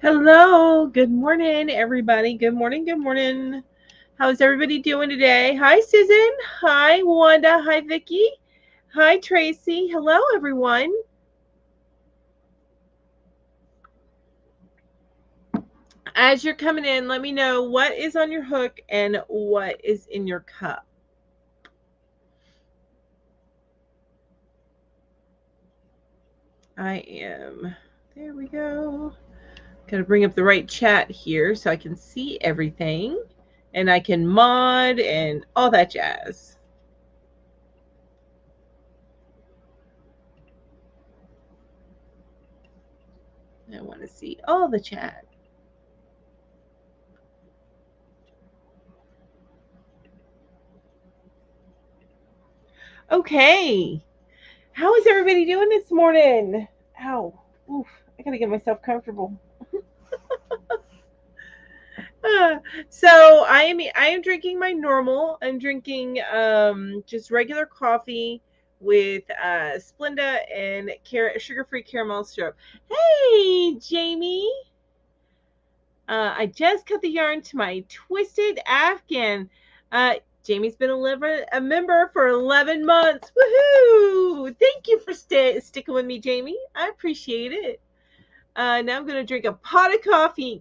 Hello, good morning, everybody. Good morning, good morning. How's everybody doing today? Hi, Susan. Hi, Wanda. Hi, Vicky. Hi, Tracy. Hello, everyone. As you're coming in, let me know what is on your hook and what is in your cup. I am. There we go. Gotta bring up the right chat here so I can see everything and I can mod and all that jazz. I want to see all the chat. Okay. How is everybody doing this morning? Ow. Oof. I gotta get myself comfortable. Uh, so I am drinking my normal. I'm drinking just regular coffee with Splenda and sugar-free caramel syrup. Hey, Jamie. I just cut the yarn to my twisted Afghan. Jamie's been a member for 11 months. Woohoo! Thank you for sticking with me, Jamie. I appreciate it. Now I'm going to drink a pot of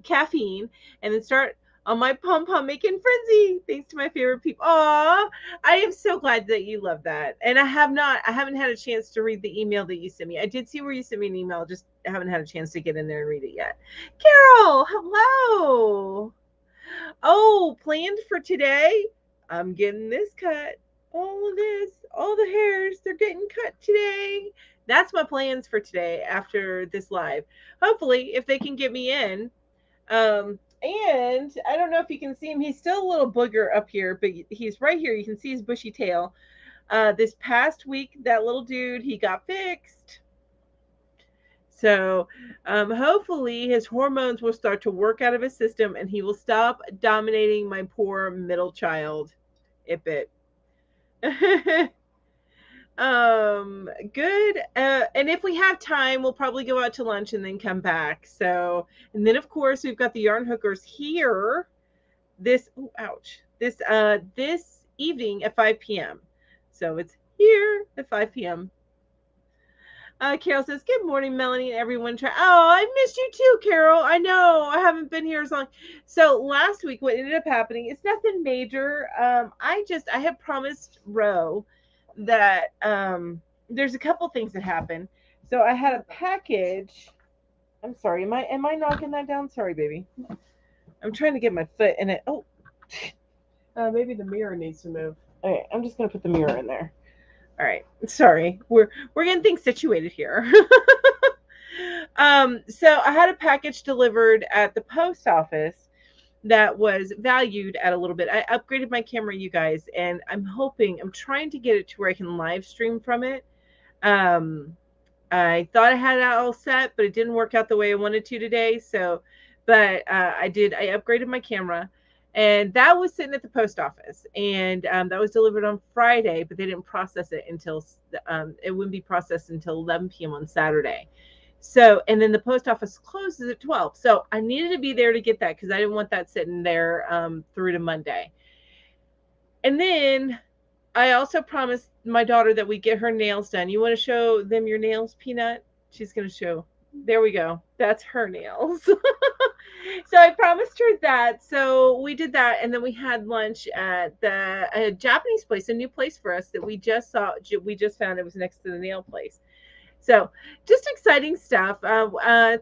caffeine, and then start on my pom pom making frenzy. Thanks to my favorite people. Aw, I am so glad that you love that. And I haven't had a chance to read the email that you sent me. I did see where you sent me an email, just haven't had a chance to get in there and read it yet. Carol, hello. Oh, planned for today? I'm getting this cut. All of this, all the hairs, they're getting cut today. That's my plans for today after this live. Hopefully, if they can get me in. And I don't know if you can see him. He's still a little booger up here, but he's right here. You can see his bushy tail. This past week, that little dude, he got fixed. So hopefully his hormones will start to work out of his system and he will stop dominating my poor middle child. Ipit. Good. And if we have time, we'll probably go out to lunch and then come back. So, and then of course we've got the yarn hookers here this evening at 5 p.m. So it's here at 5 p.m. Carol says, "Good morning, Melanie and everyone." Oh, I missed you too, Carol. I know I haven't been here as long. So last week, what ended up happening? It's nothing major. I had promised Ro that there's a couple things that happened. So I had a package. I'm sorry. Am I knocking that down? Sorry, baby. I'm trying to get my foot in it. Oh, maybe the mirror needs to move. Okay, I'm just gonna put the mirror in there. All right. Sorry. We're getting things situated here. So I had a package delivered at the post office that was valued at a little bit. I upgraded my camera, you guys, and I'm trying to get it to where I can live stream from it. Um, I thought I had it all set, but it didn't work out the way I wanted to today. So, but I did. I upgraded my camera, and that was sitting at the post office, and that was delivered on Friday, but they didn't process it until it wouldn't be processed until 11 p.m. on Saturday. So, and then the post office closes at 12. So I needed to be there to get that because I didn't want that sitting there through to Monday. And then I also promised my daughter that we get her nails done. You want to show them your nails, Peanut? She's going to show. There we go. That's her nails. So I promised her that. So we did that. And then we had lunch at a Japanese place, a new place for us that we just saw. We just found it was next to the nail place. So just exciting stuff.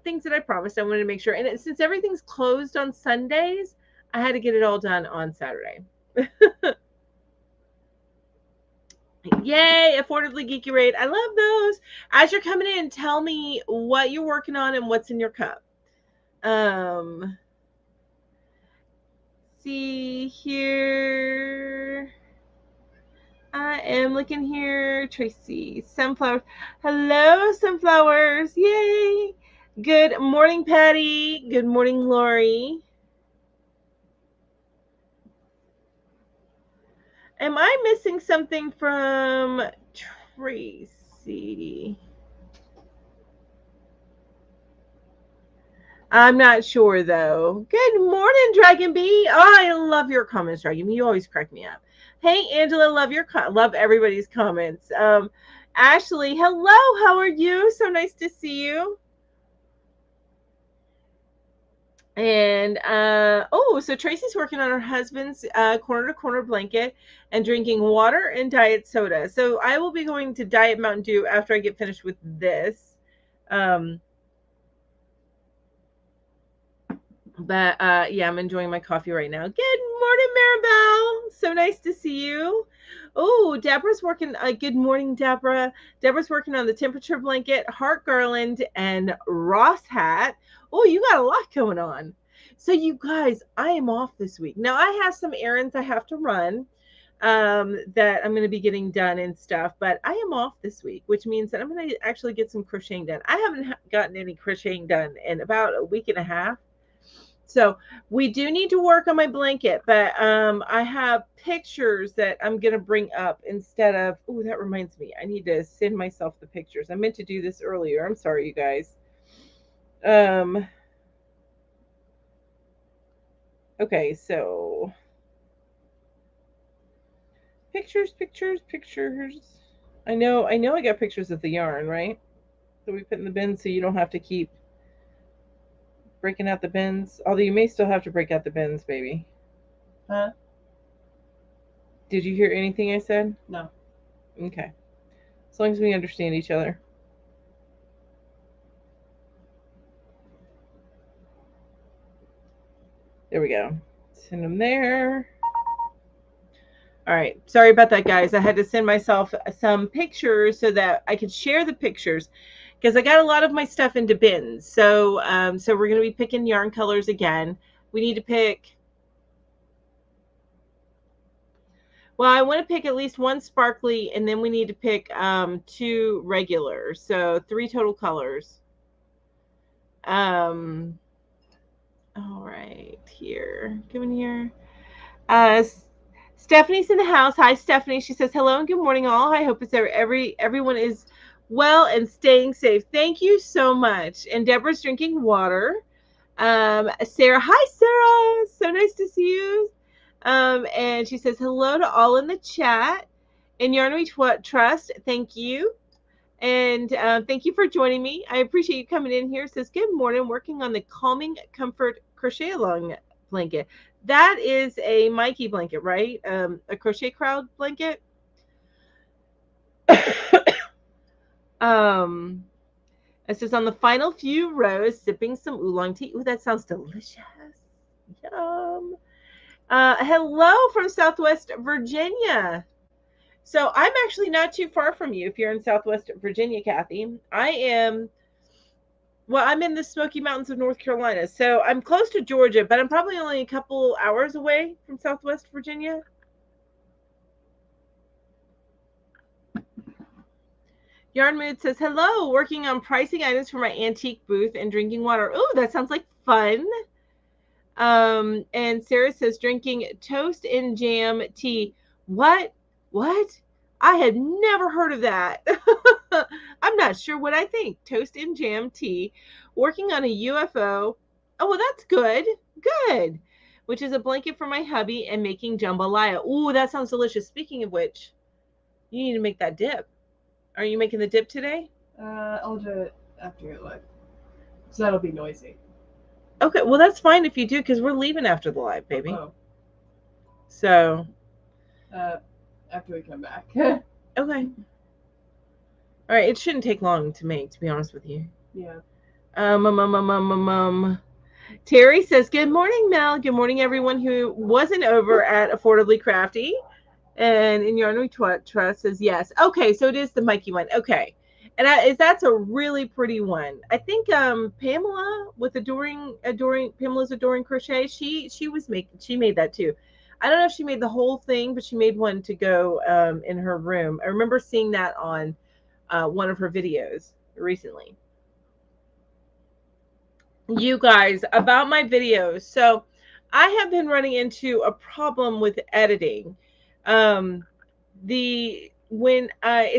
Things that I promised I wanted to make sure. And since everything's closed on Sundays, I had to get it all done on Saturday. Yay, affordably geeky rate. I love those. As you're coming in, tell me what you're working on and what's in your cup. Um, see here. I am looking here. Tracy, sunflowers. Hello, sunflowers. Yay. Good morning, Patty. Good morning, Lori. Am I missing something from Tracy? I'm not sure though. Good morning, Dragon Bee. Oh, I love your comments, Dragon Bee. You always crack me up. Hey, Angela, love everybody's comments. Ashley, hello. How are you? So nice to see you. And so Tracy's working on her husband's corner to corner blanket and drinking water and diet soda. So I will be going to Diet Mountain Dew after I get finished with this. But yeah, I'm enjoying my coffee right now. Good morning, Maribel. So nice to see you. Oh, Deborah's working. Good morning, Deborah. Deborah's working on the temperature blanket, heart garland, and Ross hat. Oh, you got a lot going on. So you guys, I am off this week. Now I have some errands I have to run that I'm going to be getting done and stuff, but I am off this week, which means that I'm going to actually get some crocheting done. I haven't gotten any crocheting done in about a week and a half. So we do need to work on my blanket, but I have pictures that I'm going to bring up instead of, oh, that reminds me, I need to send myself the pictures. I meant to do this earlier. I'm sorry, you guys. Okay, so pictures. I know I got pictures of the yarn, right? That we put in the bin so you don't have to keep breaking out the bins. Although you may still have to break out the bins, baby. Huh? Did you hear anything I said? No. Okay. As long as we understand each other. There we go. Send them there. All right. Sorry about that, guys. I had to send myself some pictures so that I could share the pictures because I got a lot of my stuff into bins. So we're going to be picking yarn colors again. We need to pick. Well, I want to pick at least one sparkly, and then we need to pick 2 regular. So 3 total colors. All right, here. Come in here. Stephanie's in the house. Hi, Stephanie. She says hello and good morning, all. I hope it's everyone is well and staying safe. Thank you so much. And Deborah's drinking water. Sarah, hi, Sarah. So nice to see you. And she says hello to all in the chat. And Yarn We Trust, thank you. And thank you for joining me. I appreciate you coming in here. It says good morning. Working on the Calming Comfort Crochet Along blanket. That is a Mikey blanket, right? A Crochet Crowd blanket. It says on the final few rows, sipping some oolong tea. Ooh, that sounds delicious. Yum. Hello from Southwest Virginia. So I'm actually not too far from you if you're in Southwest Virginia, Kathy. I'm in the Smoky Mountains of North Carolina. So I'm close to Georgia, but I'm probably only a couple hours away from Southwest Virginia. Yarn Mood says, hello, working on pricing items for my antique booth and drinking water. Oh, that sounds like fun. And Sarah says, drinking toast and jam tea. What? I had never heard of that. I'm not sure what I think. Toast and jam tea. Working on a UFO. Oh, well, that's good. Good. Which is a blanket for my hubby and making jambalaya. Ooh, that sounds delicious. Speaking of which, you need to make that dip. Are you making the dip today? I'll do it after your live. So that'll be noisy. Okay, well, that's fine if you do because we're leaving after the live, baby. Oh. So. After we come back. Okay. All right, it shouldn't take long to make, to be honest with you. Yeah. Terry says, good morning, Mel. Good morning, everyone who wasn't over at Affordably Crafty. And in Yarn We Trust says, yes. Okay, so it is the Mikey one. Okay. And that's a really pretty one. I think Pamela with Pamela's Adoring Crochet, she made that too. I don't know if she made the whole thing, but she made one to go in her room. I remember seeing that on one of her videos recently. You guys, about my videos. So I have been running into a problem with editing. It's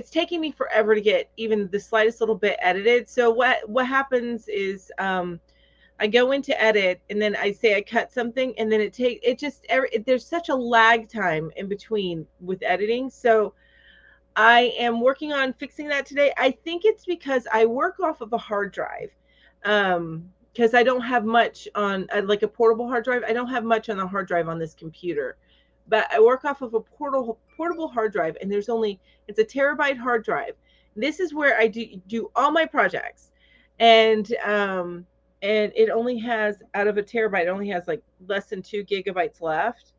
taking me forever to get even the slightest little bit edited. So what happens is I I go into edit and then I say I cut something and then there's such a lag time in between with editing. So I am working on fixing that today. I think it's because I work off of a hard drive. Because I don't have much on like a portable hard drive. I don't have much on the hard drive on this computer, but I work off of a portable hard drive, and it's a terabyte hard drive. This is where I do all my projects, and it only has, out of a terabyte, it only has like less than 2 gigabytes left.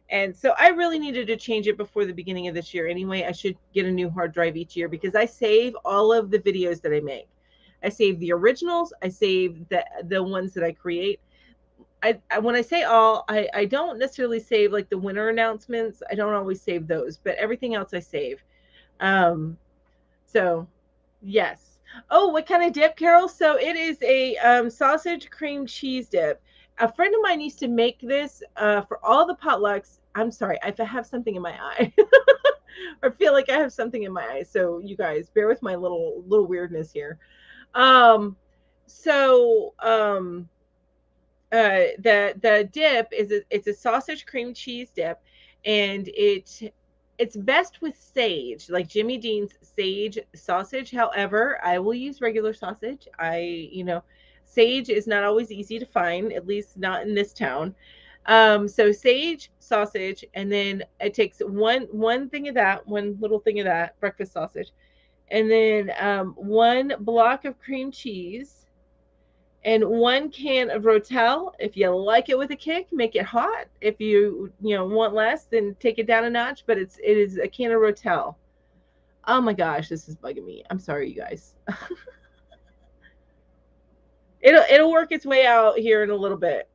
And so I really needed to change it before the beginning of this year. Anyway, I should get a new hard drive each year because I save all of the videos that I make. I save the originals. I save the ones that I create. When I say all, I don't necessarily save like the winter announcements. I don't always save those, but everything else I save. Um, so yes. Oh, what kind of dip, Carol? So it is a sausage cream cheese dip. A friend of mine used to make this for all the potlucks. I'm sorry, I have something in my eye, or feel like I have something in my eye. So you guys, bear with my little weirdness here. Um, so the dip it's a sausage cream cheese dip, and it's best with sage, like Jimmy Dean's sage sausage. However, I will use regular sausage. Sage is not always easy to find, at least not in this town. So sage sausage, and then it takes one thing of that, one little thing of that breakfast sausage, and then one block of cream cheese, and 1 can of Rotel. If you like it with a kick, make it hot. If you want less, then take it down a notch. But it is a can of Rotel. Oh my gosh, this is bugging me. I'm sorry, you guys. It'll work its way out here in a little bit.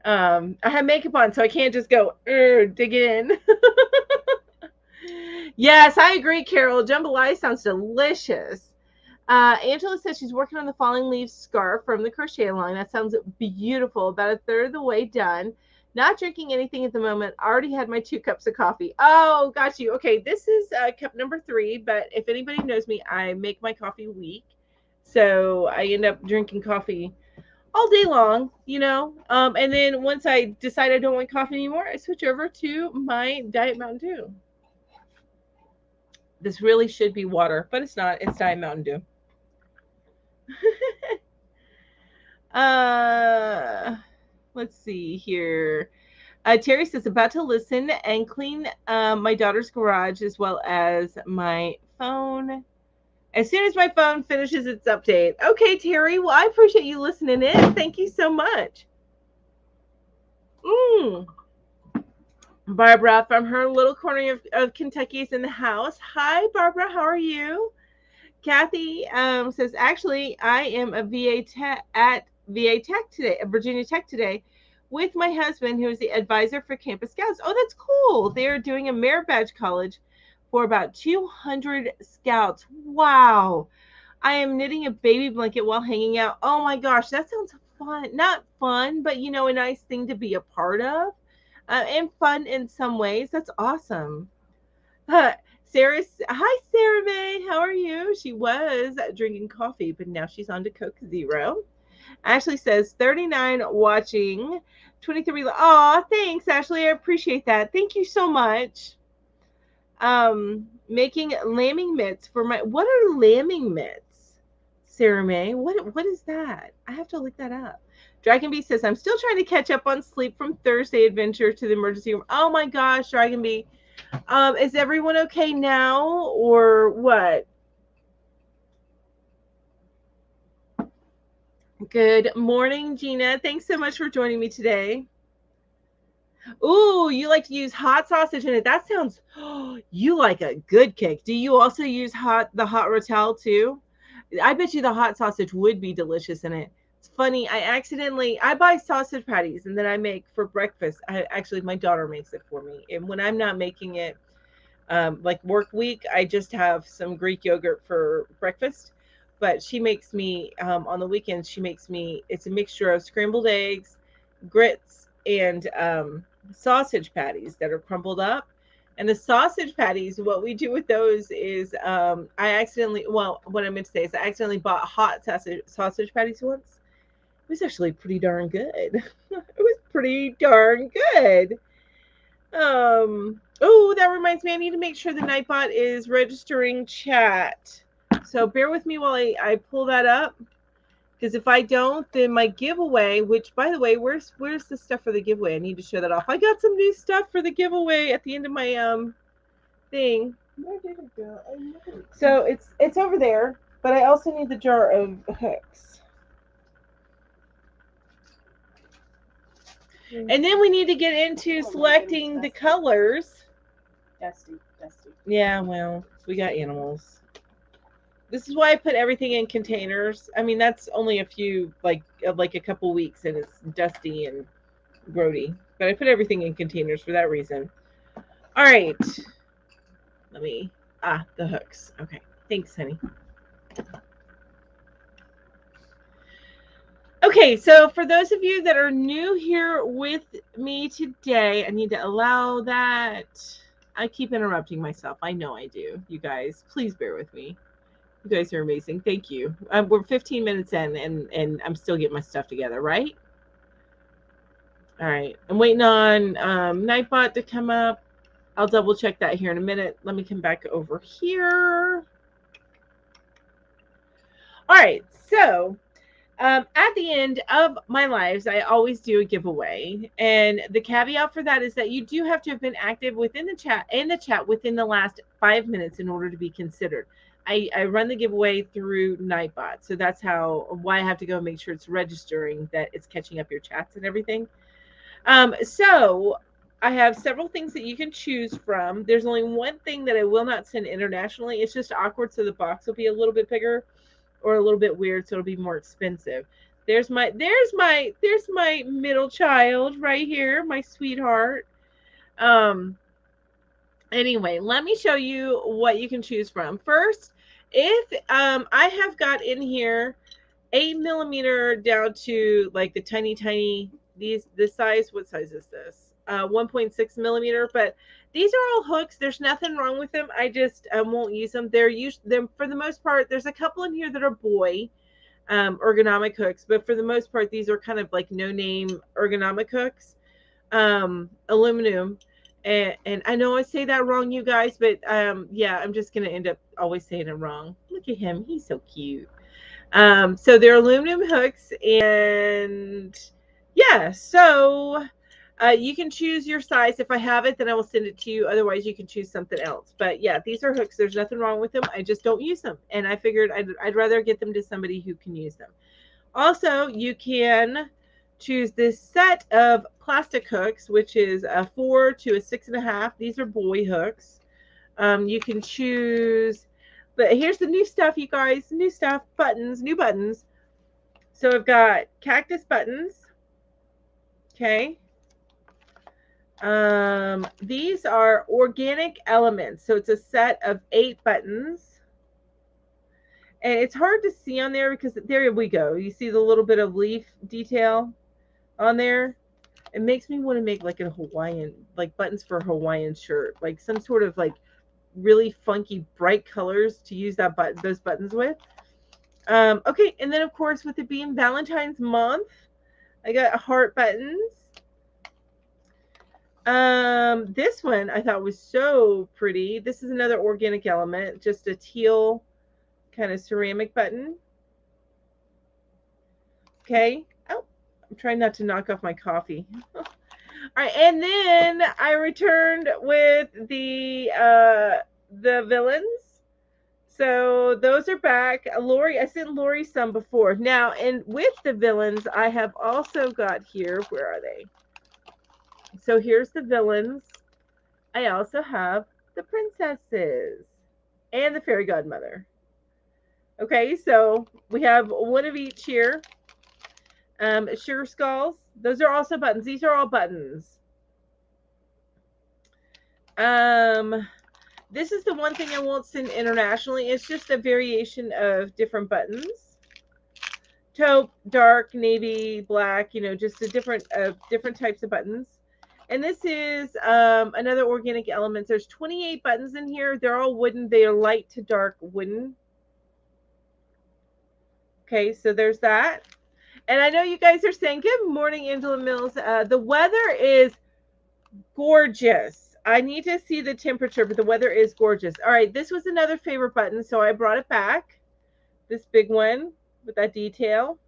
I have makeup on, so I can't just go dig in. Yes, I agree, Carol. Jambalaya sounds delicious. Angela says she's working on the falling leaves scarf from the crochet line. That sounds beautiful. About a third of the way done. Not drinking anything at the moment. Already had my 2 cups of coffee. Oh, got you. Okay, this is cup number 3. But if anybody knows me, I make my coffee weak, so I end up drinking coffee all day long. And then once I decide I don't want coffee anymore, I switch over to my Diet Mountain Dew. This really should be water, but it's not. It's Diet Mountain Dew. Let's see here. Terry says, about to listen and clean my daughter's garage as well as my phone. As soon as my phone finishes its update. Okay, Terry. Well, I appreciate you listening in. Thank you so much. Barbara from her little corner of Kentucky is in the house. Hi, Barbara. How are you? Kathy says, actually, I am a VA tech at VA Tech today, Virginia Tech today, with my husband, who is the advisor for Campus Scouts. Oh, that's cool. They're doing a merit badge college for about 200 scouts. Wow. I am knitting a baby blanket while hanging out. Oh my gosh, that sounds fun. Not fun, but a nice thing to be a part of, and fun in some ways. That's awesome. Hi, Sarah May. How are you? She was drinking coffee, but now she's on to Coke Zero. Ashley says 39 watching, 23. Aw, thanks, Ashley. I appreciate that. Thank you so much. Making lambing mitts for my. What are lambing mitts, Sarah May? What is that? I have to look that up. Dragon Bee says, I'm still trying to catch up on sleep from Thursday adventure to the emergency room. Oh my gosh, Dragon Bee. Is everyone okay now or what? Good morning, Gina. Thanks so much for joining me today. Ooh, you like to use hot sausage in it. That sounds, you like a good kick. Do you also use the hot rotel too? I bet you the hot sausage would be delicious in it. It's funny. I buy sausage patties and then I make for breakfast. My daughter makes it for me. And when I'm not making it, like work week, I just have some Greek yogurt for breakfast. But she makes me, on the weekends, it's a mixture of scrambled eggs, grits, and sausage patties that are crumbled up. And the sausage patties, what we do with those is I accidentally, well, what I meant to say is I accidentally bought hot sausage patties once. It was actually pretty darn good. It was pretty darn good. Oh, that reminds me, I need to make sure the Nightbot is registering chat. So bear with me while I pull that up. Because if I don't, then my giveaway, which by the way, where's the stuff for the giveaway? I need to show that off. I got some new stuff for the giveaway at the end of my thing. Where did it go? I know. So it's over there, but I also need the jar of hooks. And then we need to get into selecting the colors. Dusty. Yeah, well, we got animals. This is why I put everything in containers. I mean, that's only a few, like a couple weeks, and it's dusty and grody. But I put everything in containers for that reason. All right. Let me, the hooks. Okay. Thanks, honey. Okay, so for those of you that are new here with me today, I need to allow that. I keep interrupting myself. I know I do. You guys, please bear with me. You guys are amazing. Thank you. We're 15 minutes in, and I'm still getting my stuff together, right? All right. I'm waiting on Nightbot to come up. I'll double check that here in a minute. Let me come back over here. All right. So at the end of my lives, I always do a giveaway. And the caveat for that is that you do have to have been active within the chat within the last 5 minutes in order to be considered. I run the giveaway through Nightbot. So that's why I have to go and make sure it's registering, that it's catching up your chats and everything. So I have several things that you can choose from. There's only one thing that I will not send internationally. It's just awkward, so the box will be a little bit bigger or a little bit weird, so it'll be more expensive. There's my middle child right here, my sweetheart. Anyway, let me show you what you can choose from. First, if I have got in here 8mm down to like the tiny this size. What size is this? 1.6 millimeter. But these are all hooks. There's nothing wrong with them. I just won't use them. They're for the most part. There's a couple in here that are boy ergonomic hooks, but for the most part, these are kind of like no-name ergonomic hooks. Aluminum. And I know I say that wrong, you guys, but yeah, I'm just gonna end up always saying it wrong. Look at him, he's so cute. So they're aluminum hooks, and yeah, so you can choose your size. If I have it, then I will send it to you. Otherwise, you can choose something else. But yeah, these are hooks. There's nothing wrong with them. I just don't use them, and I figured I'd rather get them to somebody who can use them. Also, you can choose this set of plastic hooks, which is a 4 to a 6.5. These are boy hooks. You can choose, but here's the new stuff, you guys. New stuff, new buttons. So I've got cactus buttons. Okay. These are organic elements. So it's a set of 8 buttons. And it's hard to see on there because there we go. You see the little bit of leaf detail on there. It makes me want to make like a Hawaiian, like buttons for a Hawaiian shirt, like some sort of like really funky bright colors to use those buttons with. Okay, and then of course with it being Valentine's month, I got heart buttons. This one I thought was so pretty. This is another organic element, just a teal kind of ceramic button. Okay. Oh, I'm trying not to knock off my coffee. All right, and then I returned with the villains. So those are back. Lori, I sent Lori some before. Now, and with the villains, I have also got here, where are they? So here's the villains. I also have the princesses and the fairy godmother. Okay, so we have one of each here. Sugar skulls. Those are also buttons. These are all buttons. This is the one thing I won't send internationally. It's just a variation of different buttons. Taupe, dark, navy, black, you know, just a different types of buttons. And this is another Organic Elements. There's 28 buttons in here. They're all wooden. They are light to dark wooden. Okay, so there's that. And I know you guys are saying, good morning, Angela Mills. The weather is gorgeous. I need to see the temperature, but the weather is gorgeous. All right, this was another favorite button, so I brought it back. This big one with that detail.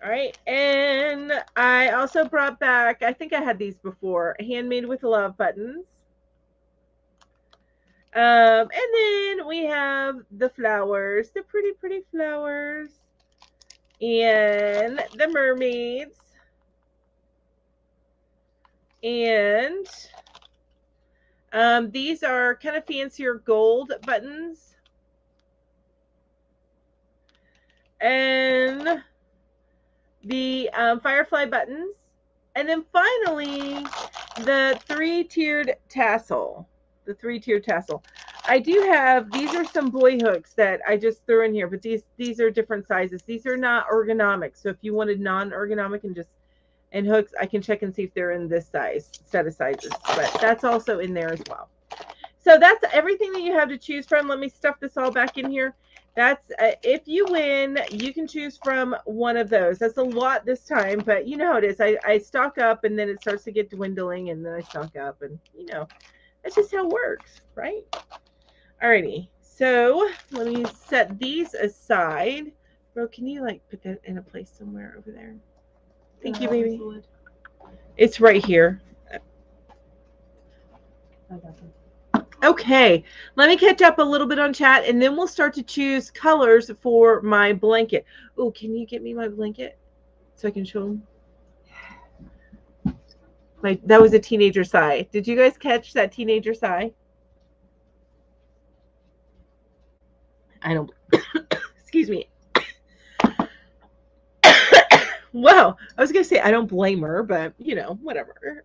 All right, and I also brought back, I think I had these before, Handmade with Love buttons. And then we have the flowers, the pretty, pretty flowers, and the mermaids, and these are kind of fancier gold buttons, and the firefly buttons, and then finally the three-tiered tassel. The three-tiered tassel. I do have, these are some boy hooks that I just threw in here, but these are different sizes. These are not ergonomic, so if you wanted non-ergonomic and hooks, I can check and see if they're in this size set of sizes, but that's also in there as well. So that's everything that you have to choose from. Let me stuff this all back in here. That's if you win, you can choose from one of those. That's a lot this time, but you know how it is. I stock up, and then it starts to get dwindling, and then I stock up, and you know, that's just how it works, right? Alrighty, so let me set these aside. Bro, can you like put that in a place somewhere over there? Thank you, baby. It's right here. Okay, let me catch up a little bit on chat, and then we'll start to choose colors for my blanket. Oh, can you get me my blanket so I can show them? That was a teenager sigh. Did you guys catch that teenager sigh? I don't. Excuse me. Wow, I was gonna say I don't blame her, but you know, whatever.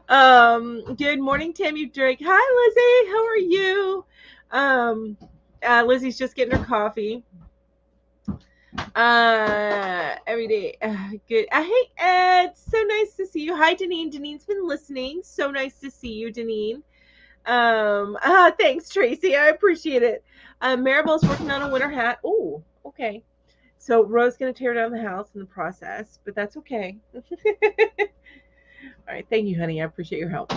Good morning, Tammy Drake. Hi, Lizzie. How are you? Lizzie's just getting her coffee. Every day. Good. Hey, Ed. So nice to see you. Hi, Deneen. Deneen's been listening. So nice to see you, Deneen. Thanks, Tracy. I appreciate it. Maribel's working on a winter hat. Oh, okay. So Ro's gonna tear down the house in the process, but that's okay. All right, thank you, honey. I appreciate your help.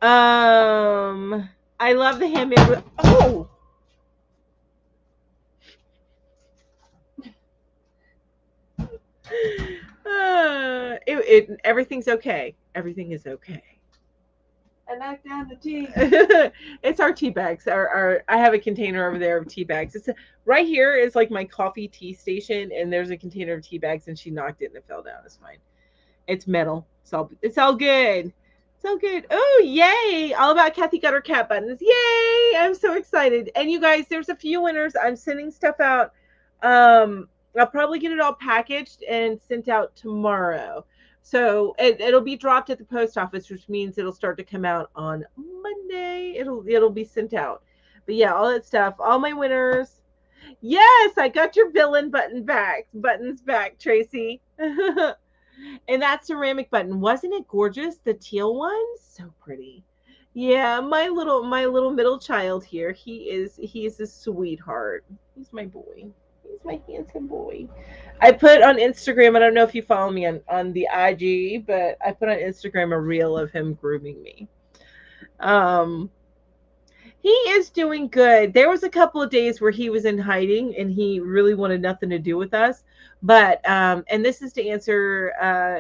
I love the handmade. Oh. Everything's okay. Everything is okay. I knocked down the tea. It's our tea bags. I have a container over there of tea bags. It's right here is like my coffee tea station, and there's a container of tea bags, and she knocked it and it fell down. It's fine. It's metal. It's all good. It's all good. Oh, yay! All about Kathy got her cat buttons. Yay! I'm so excited. And you guys, there's a few winners. I'm sending stuff out. I'll probably get it all packaged and sent out tomorrow. So it'll be dropped at the post office, which means it'll start to come out on Monday. It'll be sent out. But yeah, all that stuff, all my winners. Yes, I got your villain buttons back, Tracy. And that ceramic button, wasn't it gorgeous? The teal one, so pretty. Yeah, my little middle child here. He's a sweetheart. He's my boy. He's my handsome boy. I put on Instagram, I don't know if you follow me on the IG, but I put on Instagram a reel of him grooming me. He is doing good. There was a couple of days where he was in hiding and he really wanted nothing to do with us. But and this is to answer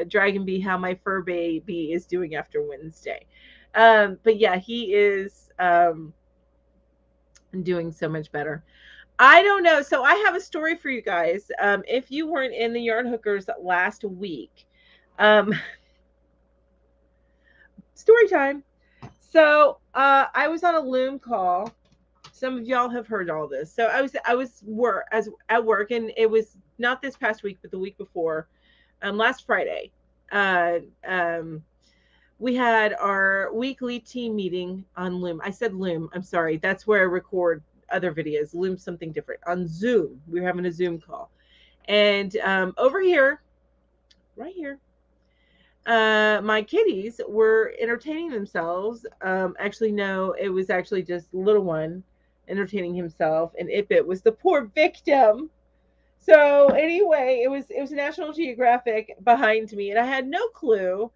Dragon Bee how my fur baby is doing after Wednesday. But yeah, he is doing so much better. I don't know. So I have a story for you guys. If you weren't in the Yarn Hookers last week, story time. So I was on a Loom call. Some of y'all have heard all this. So I was at work, and it was not this past week, but the week before, last Friday. We had our weekly team meeting on Loom. I said Loom. I'm sorry. That's where I record other videos. Loom's something different. On Zoom, we were having a Zoom call, and over here, right here, my kitties were entertaining themselves. Actually, no, it was actually just little one entertaining himself, and Ipit was the poor victim. So anyway, it was National Geographic behind me, and I had no clue.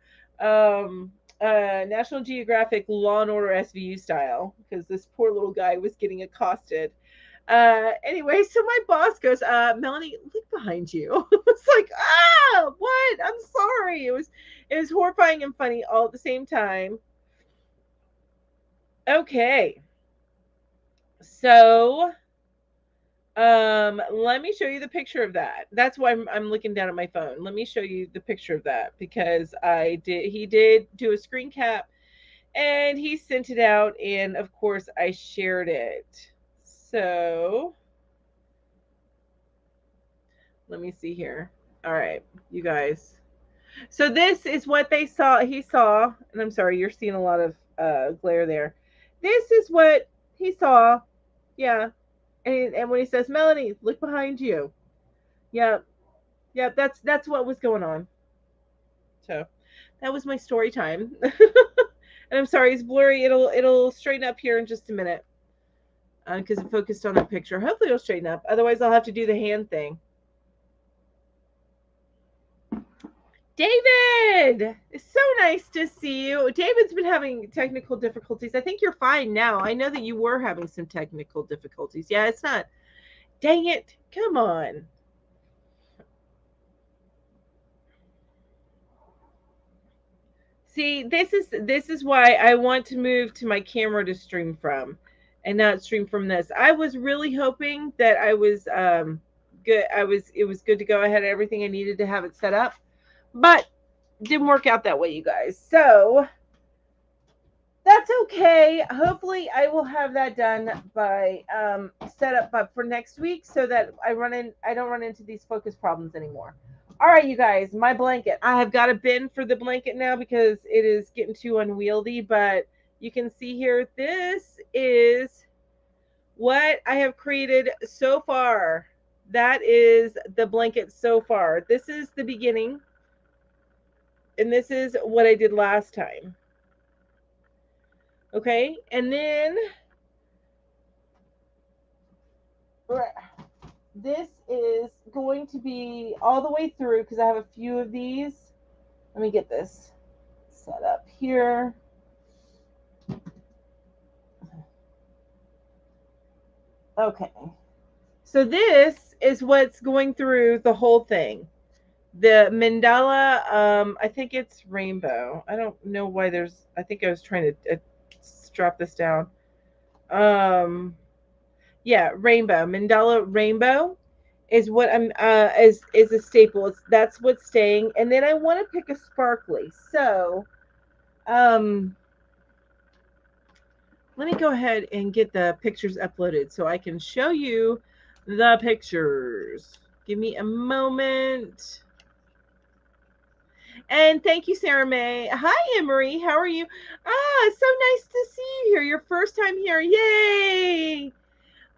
National Geographic Law and Order SVU style, because this poor little guy was getting accosted. Anyway, so my boss goes, Melanie, look behind you. It's like, what? I'm sorry. It was horrifying and funny all at the same time. Okay. So let me show you the picture of that. That's why I'm looking down at my phone. Let me show you the picture of that because he did do a screen cap and he sent it out, and of course I shared it. So let me see here. All right, you guys. So this is what he saw, and I'm sorry, you're seeing a lot of glare there. This is what he saw. Yeah. And when he says, Melanie, look behind you. Yeah. Yeah, that's what was going on. So that was my story time. And I'm sorry, it's blurry. It'll straighten up here in just a minute because it focused on that picture. Hopefully it'll straighten up. Otherwise, I'll have to do the hand thing. David, it's so nice to see you. David's been having technical difficulties. I think you're fine now. I know that you were having some technical difficulties. Yeah, it's not. Dang it. Come on. See, this is why I want to move to my camera to stream from and not stream from this. I was really hoping that I was good. It was good to go. I had everything I needed to have it set up. But didn't work out that way, you guys. So that's okay. Hopefully I will have that done by set up but for next week so that I don't run into these focus problems anymore. All right, you guys, my blanket. I have got a bin for the blanket now because it is getting too unwieldy, but you can see here this is what I have created so far. That is the blanket so far. This is the beginning, and this is what I did last time. Okay, and then this is going to be all the way through because I have a few of these. Let me get this set up here. Okay. So this is what's going through the whole thing. The mandala, I think it's rainbow. I don't know why I think I was trying to drop this down. Yeah, rainbow. Mandala rainbow is what I'm is a staple. That's what's staying. And then I want to pick a sparkly. So um let me go ahead and get the pictures uploaded so I can show you the pictures. Give me a moment. And thank you, Sarah May. Hi, Emery. How are you? So nice to see you here. Your first time here. Yay!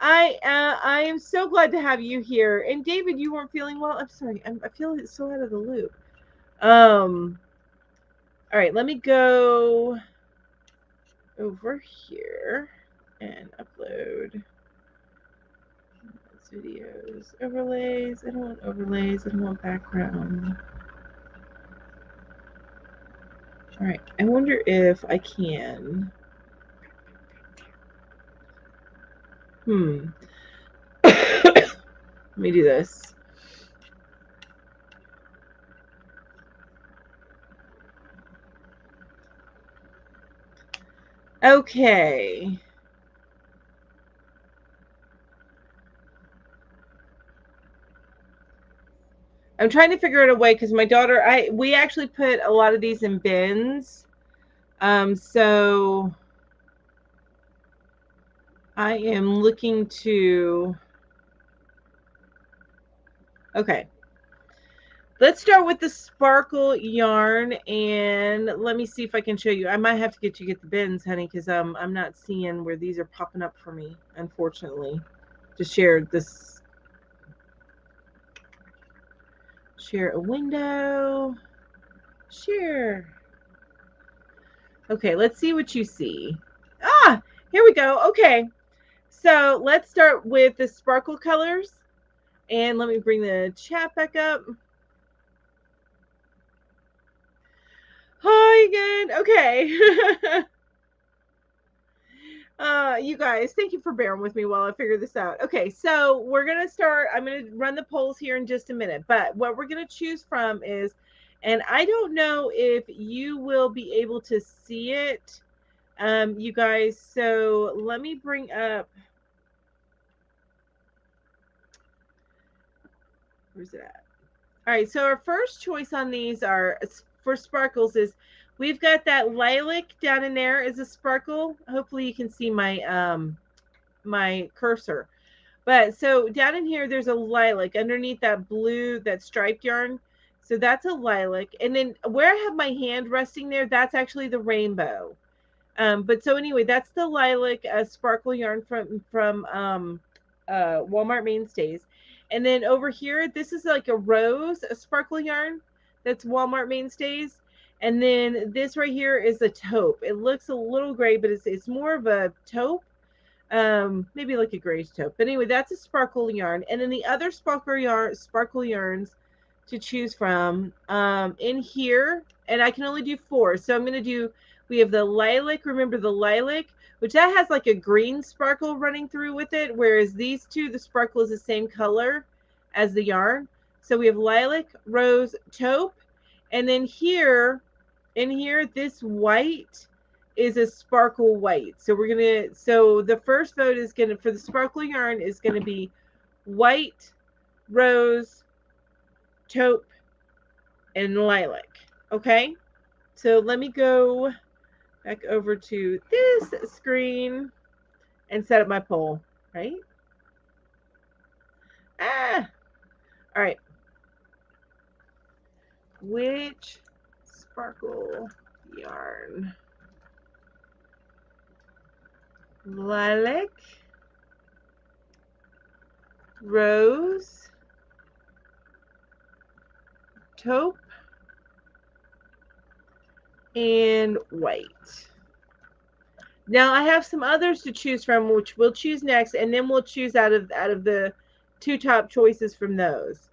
I am so glad to have you here. And David, you weren't feeling well. I'm sorry. I feel so out of the loop. All right. Let me go over here and upload videos, overlays. I don't want overlays. I don't want background. All right. I wonder if I can. Let me do this. Okay. I'm trying to figure out a way because my daughter, we actually put a lot of these in bins. So I am looking to. Okay. Let's start with the sparkle yarn, and let me see if I can show you. I might have to get the bins, honey, because I'm not seeing where these are popping up for me, unfortunately. To share this, share a window. Share. Okay, let's see what you see. Ah, here we go. Okay, so let's start with the sparkle colors. And let me bring the chat back up. Hi again. Okay. You guys, thank you for bearing with me while I figure this out. Okay, so we're gonna start. I'm gonna run the polls here in just a minute, but what we're gonna choose from is, and I don't know if you will be able to see it, you guys. So let me bring up. Where's it at? All right, so our first choice on these are for sparkles is we've got that lilac down in there is a sparkle. Hopefully you can see my cursor. But so down in here there's a lilac underneath that blue, that striped yarn. So that's a lilac. And then where I have my hand resting there, that's actually the rainbow. But so anyway, that's the lilac sparkle yarn from Walmart Mainstays. And then over here, this is like a rose, a sparkle yarn that's Walmart Mainstays. And then this right here is a taupe. It looks a little gray, but it's more of a taupe, maybe like a grayish taupe. But anyway, that's a sparkle yarn. And then the other sparkle yarns to choose from in here, and I can only do 4. So I'm going to do, we have the lilac, remember the lilac, which that has like a green sparkle running through with it, whereas these two, the sparkle is the same color as the yarn. So we have lilac, rose, taupe, and then here, in here, this white is a sparkle white. So we're going to, so the first vote is going to, for the sparkle yarn, is going to be white, rose, taupe, and lilac. Okay, so let me go back over to this screen and set up my poll, right? All right. Which sparkle yarn? Lilac, rose, taupe, and white. Now I have some others to choose from, which we'll choose next, and then we'll choose out of the 2 top choices from those.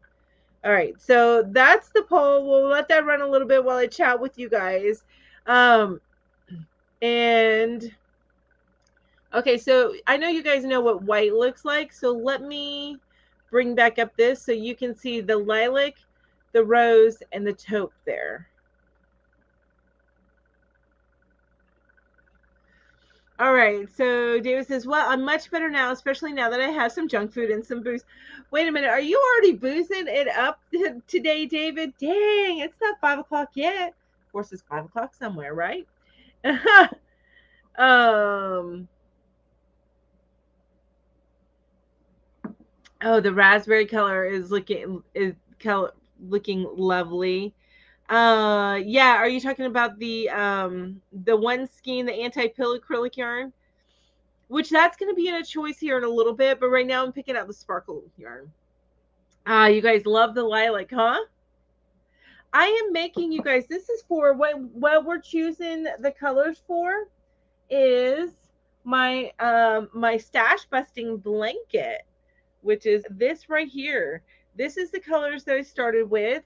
All right, so that's the poll. We'll let that run a little bit while I chat with you guys. And okay, so I know you guys know what white looks like, so let me bring back up this so you can see the lilac, the rose, and the taupe there. All right, so David says, well, I'm much better now, especially now that I have some junk food and some booze. Wait a minute, are you already boozing it up today, David? Dang, it's not 5 o'clock yet. Of course, it's 5 o'clock somewhere, right? um, oh, the raspberry color is looking lovely. Yeah, are you talking about the one skein, the anti-pill acrylic yarn? Which that's going to be in a choice here in a little bit, but right now I'm picking out the sparkle yarn. You guys love the lilac, huh? I am making, you guys, this is for what we're choosing the colors for is my stash busting blanket, which is this right here. This is the colors that I started with.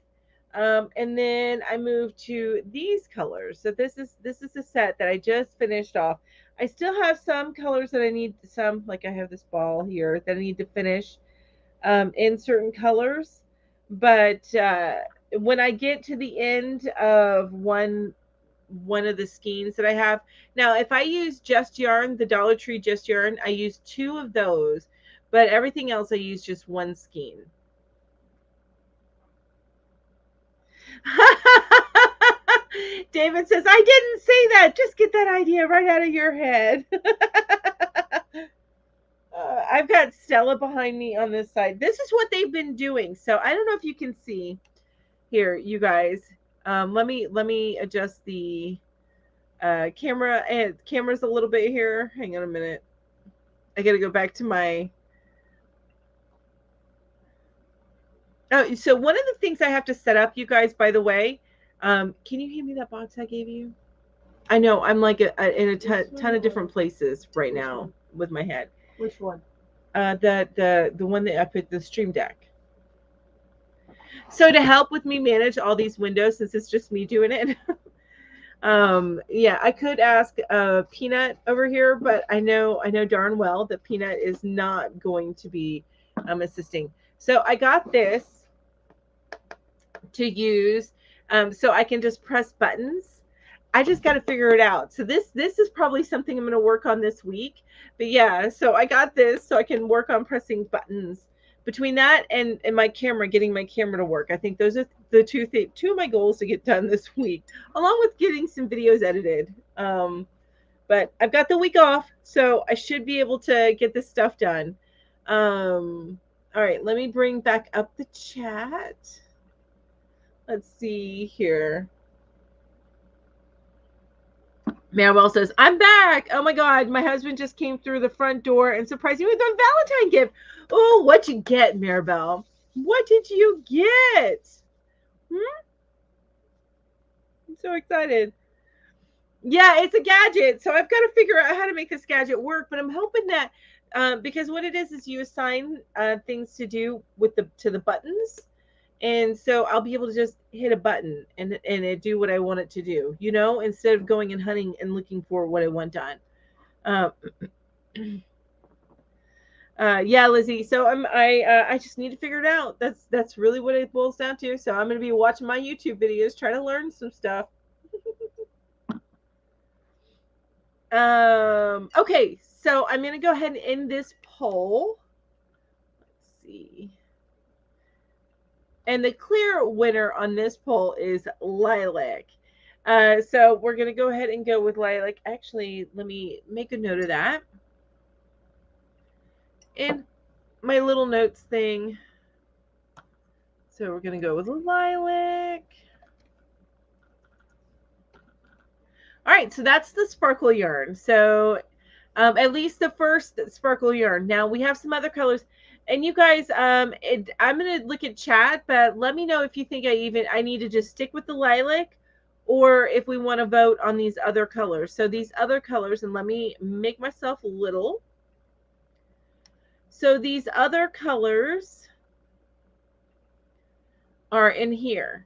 And then I moved to these colors. So this is a set that I just finished off. I still have some colors that I need, some, like I have this ball here that I need to finish in certain colors. But when I get to the end of one of the skeins that I have, now if I use just yarn, the Dollar Tree just yarn, I use 2 of those, but everything else I use just one skein. David says, I didn't say that. Just get that idea right out of your head. I've got Stella behind me on this side. This is what they've been doing. So I don't know if you can see here, you guys. Let me adjust the camera and cameras a little bit here. Hang on a minute. I got to go back to my. Oh, so one of the things I have to set up, you guys, by the way, Can you hand me that box I gave you? I know I'm like in a ton of different places right now one? with my head. Which one? The one that I put the Stream Deck. So to help with me manage all these windows, since it's just me doing it, yeah, I could ask Peanut over here, but I know darn well that Peanut is not going to be assisting. So I got this to use, so I can just press buttons. I just got to figure it out. So this is probably something I'm going to work on this week. But yeah, so I got this so I can work on pressing buttons. Between that and my camera, getting my camera to work, I think those are the two of my goals to get done this week, along with getting some videos edited. But I've got the week off, so I should be able to get this stuff done. All right, let me bring back up the chat. Let's see here. Maribel says, I'm back. Oh my God. My husband just came through the front door and surprised me with a Valentine gift. Oh, what'd you get, Maribel? What did you get? Hmm? I'm so excited. Yeah, it's a gadget. So I've got to figure out how to make this gadget work. But I'm hoping that because what it is you assign things to do with the buttons. And so I'll be able to just hit a button and it do what I want it to do, instead of going and hunting and looking for what I want done. Uh, yeah, Lizzie. So I just need to figure it out. That's really what it boils down to. So I'm gonna be watching my YouTube videos, trying to learn some stuff. Okay, so I'm gonna go ahead and end this poll. Let's see. And the clear winner on this poll is Lilac. So we're going to go ahead and go with Lilac. Actually, let me make a note of that in my little notes thing. So we're going to go with Lilac. All right, so that's the sparkle yarn. So at least the first sparkle yarn. Now we have some other colors. And you guys, I'm going to look at chat, but let me know if you think I need to just stick with the lilac or if we want to vote on these other colors. So these other colors, and let me make myself little. So these other colors are in here.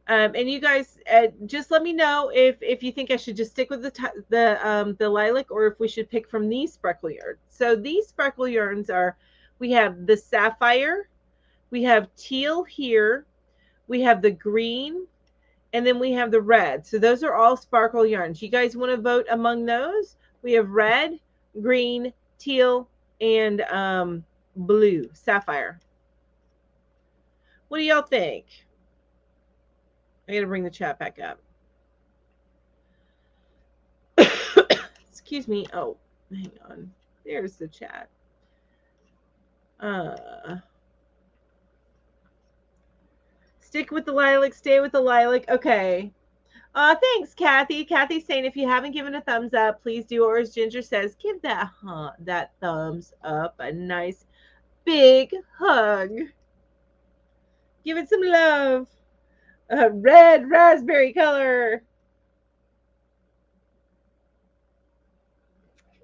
And you guys, just let me know if you think I should just stick with the lilac or if we should pick from these sparkle yarns. So these sparkle yarns are, we have the sapphire, we have teal here, we have the green, and then we have the red. So those are all sparkle yarns. You guys want to vote among those? We have red, green, teal, and blue, sapphire. What do y'all think? I gotta bring the chat back up. Excuse me. Oh, hang on. There's the chat. Stick with the lilac, stay with the lilac. Okay. Thanks, Kathy. Kathy's saying if you haven't given a thumbs up, please do. Or as Ginger says, give that thumbs up a nice big hug. Give it some love. Red raspberry color.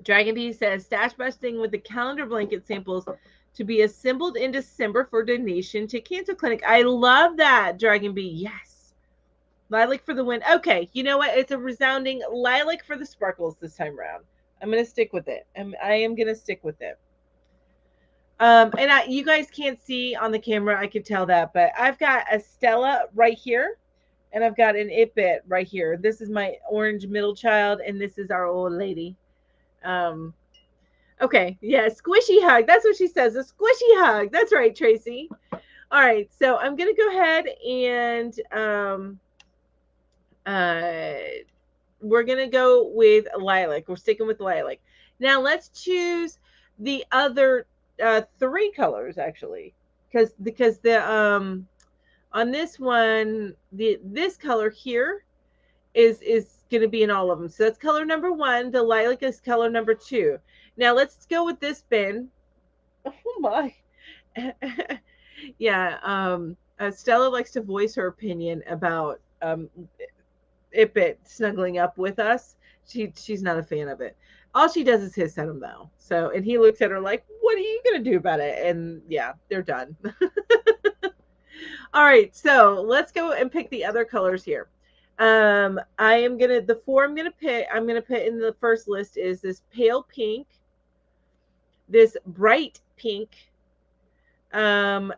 Dragon Bee says stash busting with the calendar blanket samples to be assembled in December for donation to Cancer Clinic. I love that, Dragon Bee. Yes. Lilac for the win. Okay, you know what? It's a resounding lilac for the sparkles this time around. I'm going to stick with it. I am going to stick with it. And you guys can't see on the camera, I could tell that, but I've got a Stella right here, and I've got an It-Bit right here. This is my orange middle child, and this is our old lady. Okay, yeah, squishy hug. That's what she says, a squishy hug. That's right, Tracy. All right, so I'm gonna go ahead and we're gonna go with lilac. We're sticking with lilac. Now let's choose the other three colors actually, because the on this one this color here is going to be in all of them. So that's color number 1. The lilac is color number 2. Now let's go with this bin. Oh my. Yeah. Stella likes to voice her opinion about um, Ipit snuggling up with us. She's not a fan of it. All she does is hiss at him though. So and he looks at her like, "What are you gonna do about it?" And yeah, they're done. All right, so let's go and pick the other colors here. I am gonna the four I'm gonna put in the first list is this pale pink, this bright pink,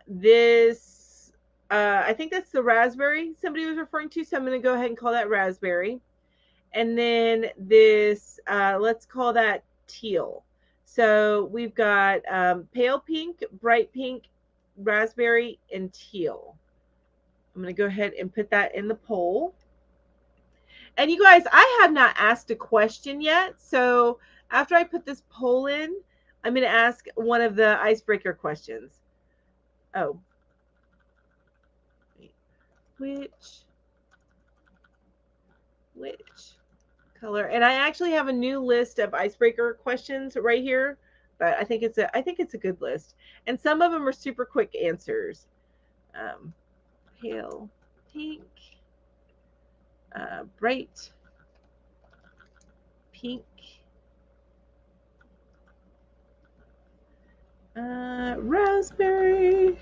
this I think that's the raspberry somebody was referring to, so I'm gonna go ahead and call that raspberry. And then this let's call that teal. So we've got pale pink, bright pink, raspberry, and teal. I'm going to go ahead and put that in the poll. And you guys, I have not asked a question yet. So after I put this poll in, I'm going to ask one of the icebreaker questions. Oh, which color? And I actually have a new list of icebreaker questions right here, but I think it's a good list. And some of them are super quick answers. Pale pink, bright pink, raspberry.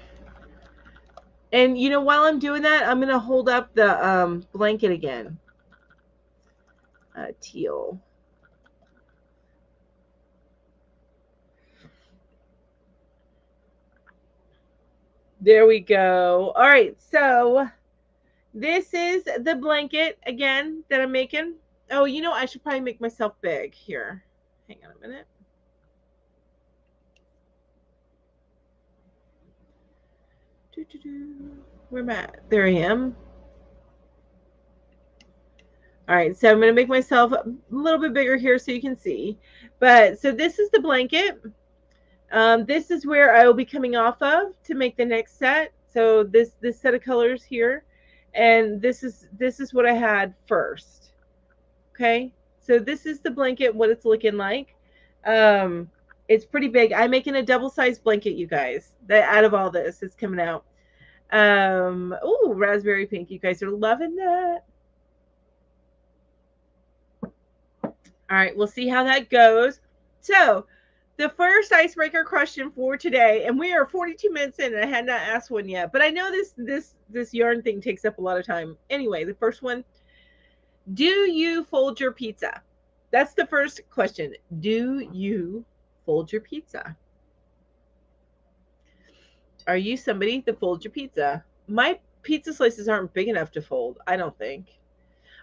And you know, while I'm doing that, I'm gonna hold up the blanket again. Teal. There we go. All right, so this is the blanket again that I'm making. Oh, you know, I should probably make myself big here. Hang on a minute. Where am I at? There I am. All right, so I'm going to make myself a little bit bigger here so you can see. But so this is the blanket. This is where I will be coming off of to make the next set. So this set of colors here, and this is what I had first. Okay, so this is the blanket, what it's looking like. It's pretty big. I'm making a double-sized blanket, you guys. That out of all this is coming out. Oh, raspberry pink. You guys are loving that. All right, we'll see how that goes. So, the first icebreaker question for today, and we are 42 minutes in, and I had not asked one yet, but I know this yarn thing takes up a lot of time. Anyway, the first one: do you fold your pizza? That's the first question. Do you fold your pizza? Are you somebody that folds your pizza? My pizza slices aren't big enough to fold, I don't think.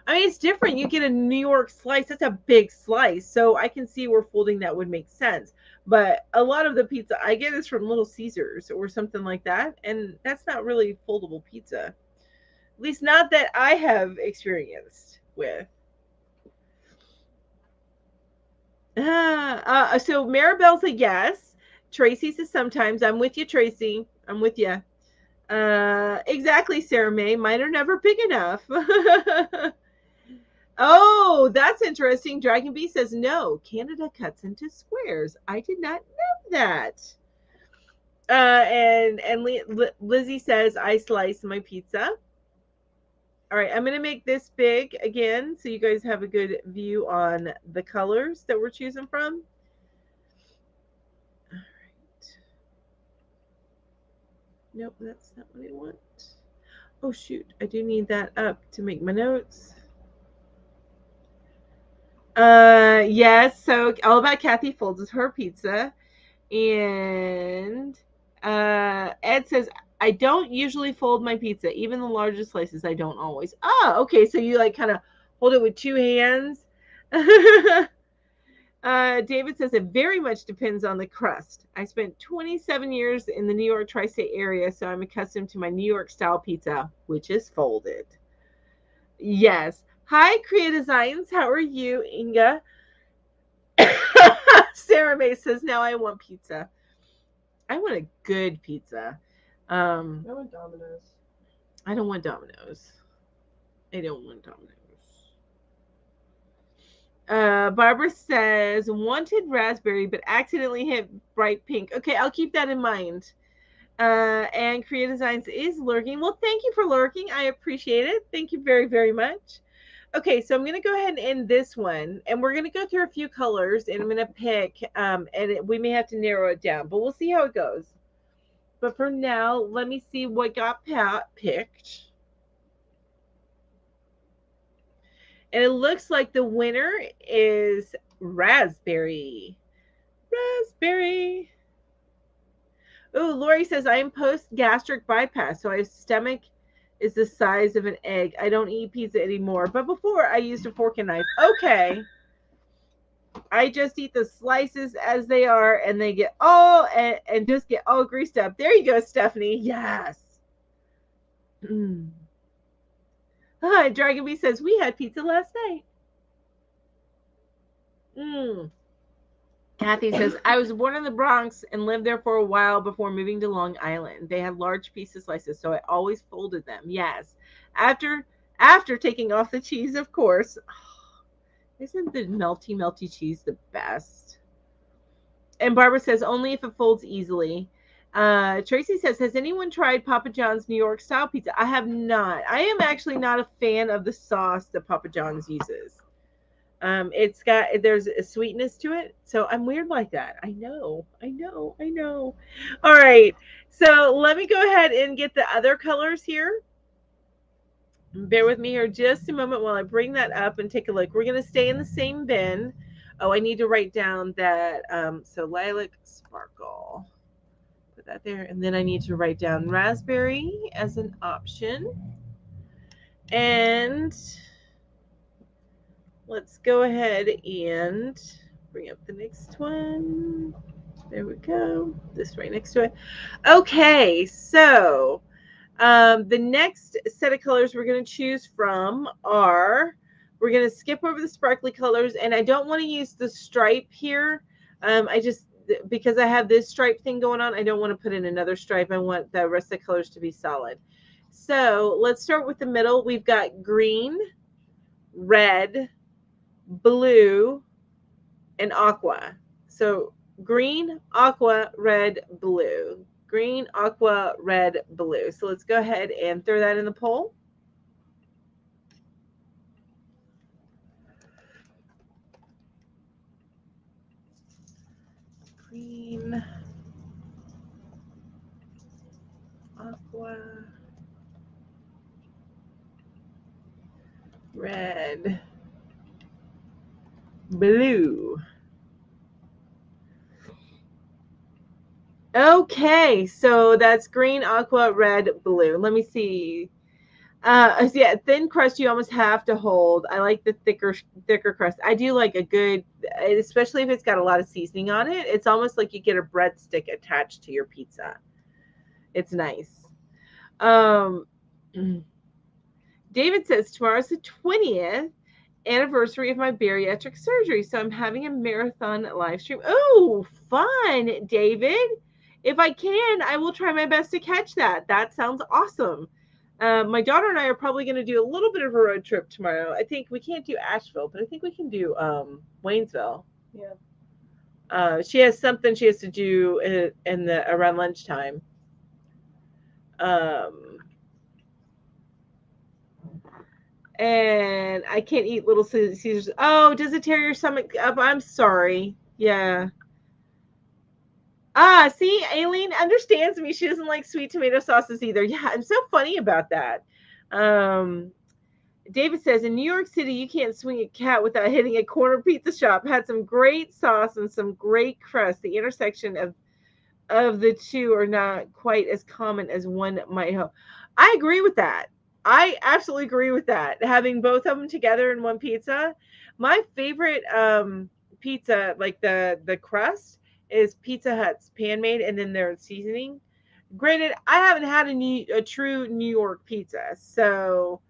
I mean, it's different. You get a New York slice, that's a big slice. So I can see where folding that would make sense. But a lot of the pizza I get is from Little Caesars or something like that. And that's not really foldable pizza. At least not that I have experienced with. So Maribel's a yes. Tracy's a sometimes. I'm with you, Tracy. I'm with you. Exactly, Sarah May. Mine are never big enough. Oh, that's interesting. Dragon Bee says no. Canada cuts into squares. I did not know that. And Lizzie says I slice my pizza. All right, I'm gonna make this big again so you guys have a good view on the colors that we're choosing from. All right. Nope, that's not what I want. Oh shoot, I do need that up to make my notes. Yes, so all about Kathy folds her pizza. And Ed says, I don't usually fold my pizza, even the largest slices. I don't always. Oh, okay. So you like kind of hold it with two hands. David says it very much depends on the crust. I spent 27 years in the New York tri-state area, so I'm accustomed to my New York style pizza, which is folded. Yes. Hi, Create Designs. How are you, Inga? Sarah May says, now I want pizza. I want a good pizza. I want Domino's. I don't want Domino's. I don't want Domino's. Barbara says wanted raspberry, but accidentally hit bright pink. Okay, I'll keep that in mind. And Korea Designs is lurking. Well, thank you for lurking. I appreciate it. Thank you very, very much. Okay, so I'm going to go ahead and end this one, and we're going to go through a few colors, and I'm going to pick, we may have to narrow it down, but we'll see how it goes. But for now, let me see what got picked. And it looks like the winner is raspberry. Raspberry. Oh, Lori says, I am post gastric bypass, so my stomach is the size of an egg. I don't eat pizza anymore, but before I used a fork and knife. Okay. I just eat the slices as they are, and they get all and just get all greased up. There you go, Stephanie. Yes. Mm. Hi, Dragon Bee says we had pizza last night. Mm. Kathy says, I was born in the Bronx and lived there for a while before moving to Long Island. They had large piece of slices, so I always folded them. Yes. After taking off the cheese, of course. Oh, isn't the melty cheese the best? And Barbara says, only if it folds easily. Tracy says, has anyone tried Papa John's New York style pizza? I have not. I am actually not a fan of the sauce that Papa John's uses. There's a sweetness to it, so I'm weird like that. I know. All right, so let me go ahead and get the other colors here. Bear with me here just a moment while I bring that up and take a look. We're going to stay in the same bin. Oh, I need to write down that. So lilac sparkle. Put that there, and then I need to write down raspberry as an option. And let's go ahead and bring up the next one. There we go. This right next to it. Okay, so the next set of colors we're going to choose from are, we're going to skip over the sparkly colors, and I don't want to use the stripe here. Because I have this stripe thing going on, I don't want to put in another stripe. I want the rest of the colors to be solid. So let's start with the middle. We've got green, red, blue, and aqua. So green, aqua, red, blue. Green, aqua, red, blue. So let's go ahead and throw that in the poll. Green, aqua, red, blue. Okay, so that's green, aqua, red, blue. Let me see. Yeah, thin crust you almost have to hold. I like the thicker crust. I do like a good, especially if it's got a lot of seasoning on it. It's almost like you get a breadstick attached to your pizza. It's nice. David says tomorrow's the 20th anniversary of my bariatric surgery, so I'm having a marathon live stream. Oh, fun, David. If I can, I will try my best to catch that. That sounds awesome. My daughter and I are probably going to do a little bit of a road trip tomorrow. I think we can't do Asheville, but I think we can do Waynesville. Yeah. She has something she has to do around lunchtime. And I can't eat Little Caesars. Oh, does it tear your stomach up? I'm sorry. Yeah. See, Aileen understands me. She doesn't like sweet tomato sauces either. Yeah, I'm so funny about that. David says, in New York City, you can't swing a cat without hitting a corner pizza shop. Had some great sauce and some great crust. The intersection of the two are not quite as common as one might hope. I agree with that. I absolutely agree with that. Having both of them together in one pizza. My favorite pizza, like the crust, is Pizza Hut's pan made and then their seasoning. Granted, I haven't had a true New York pizza, so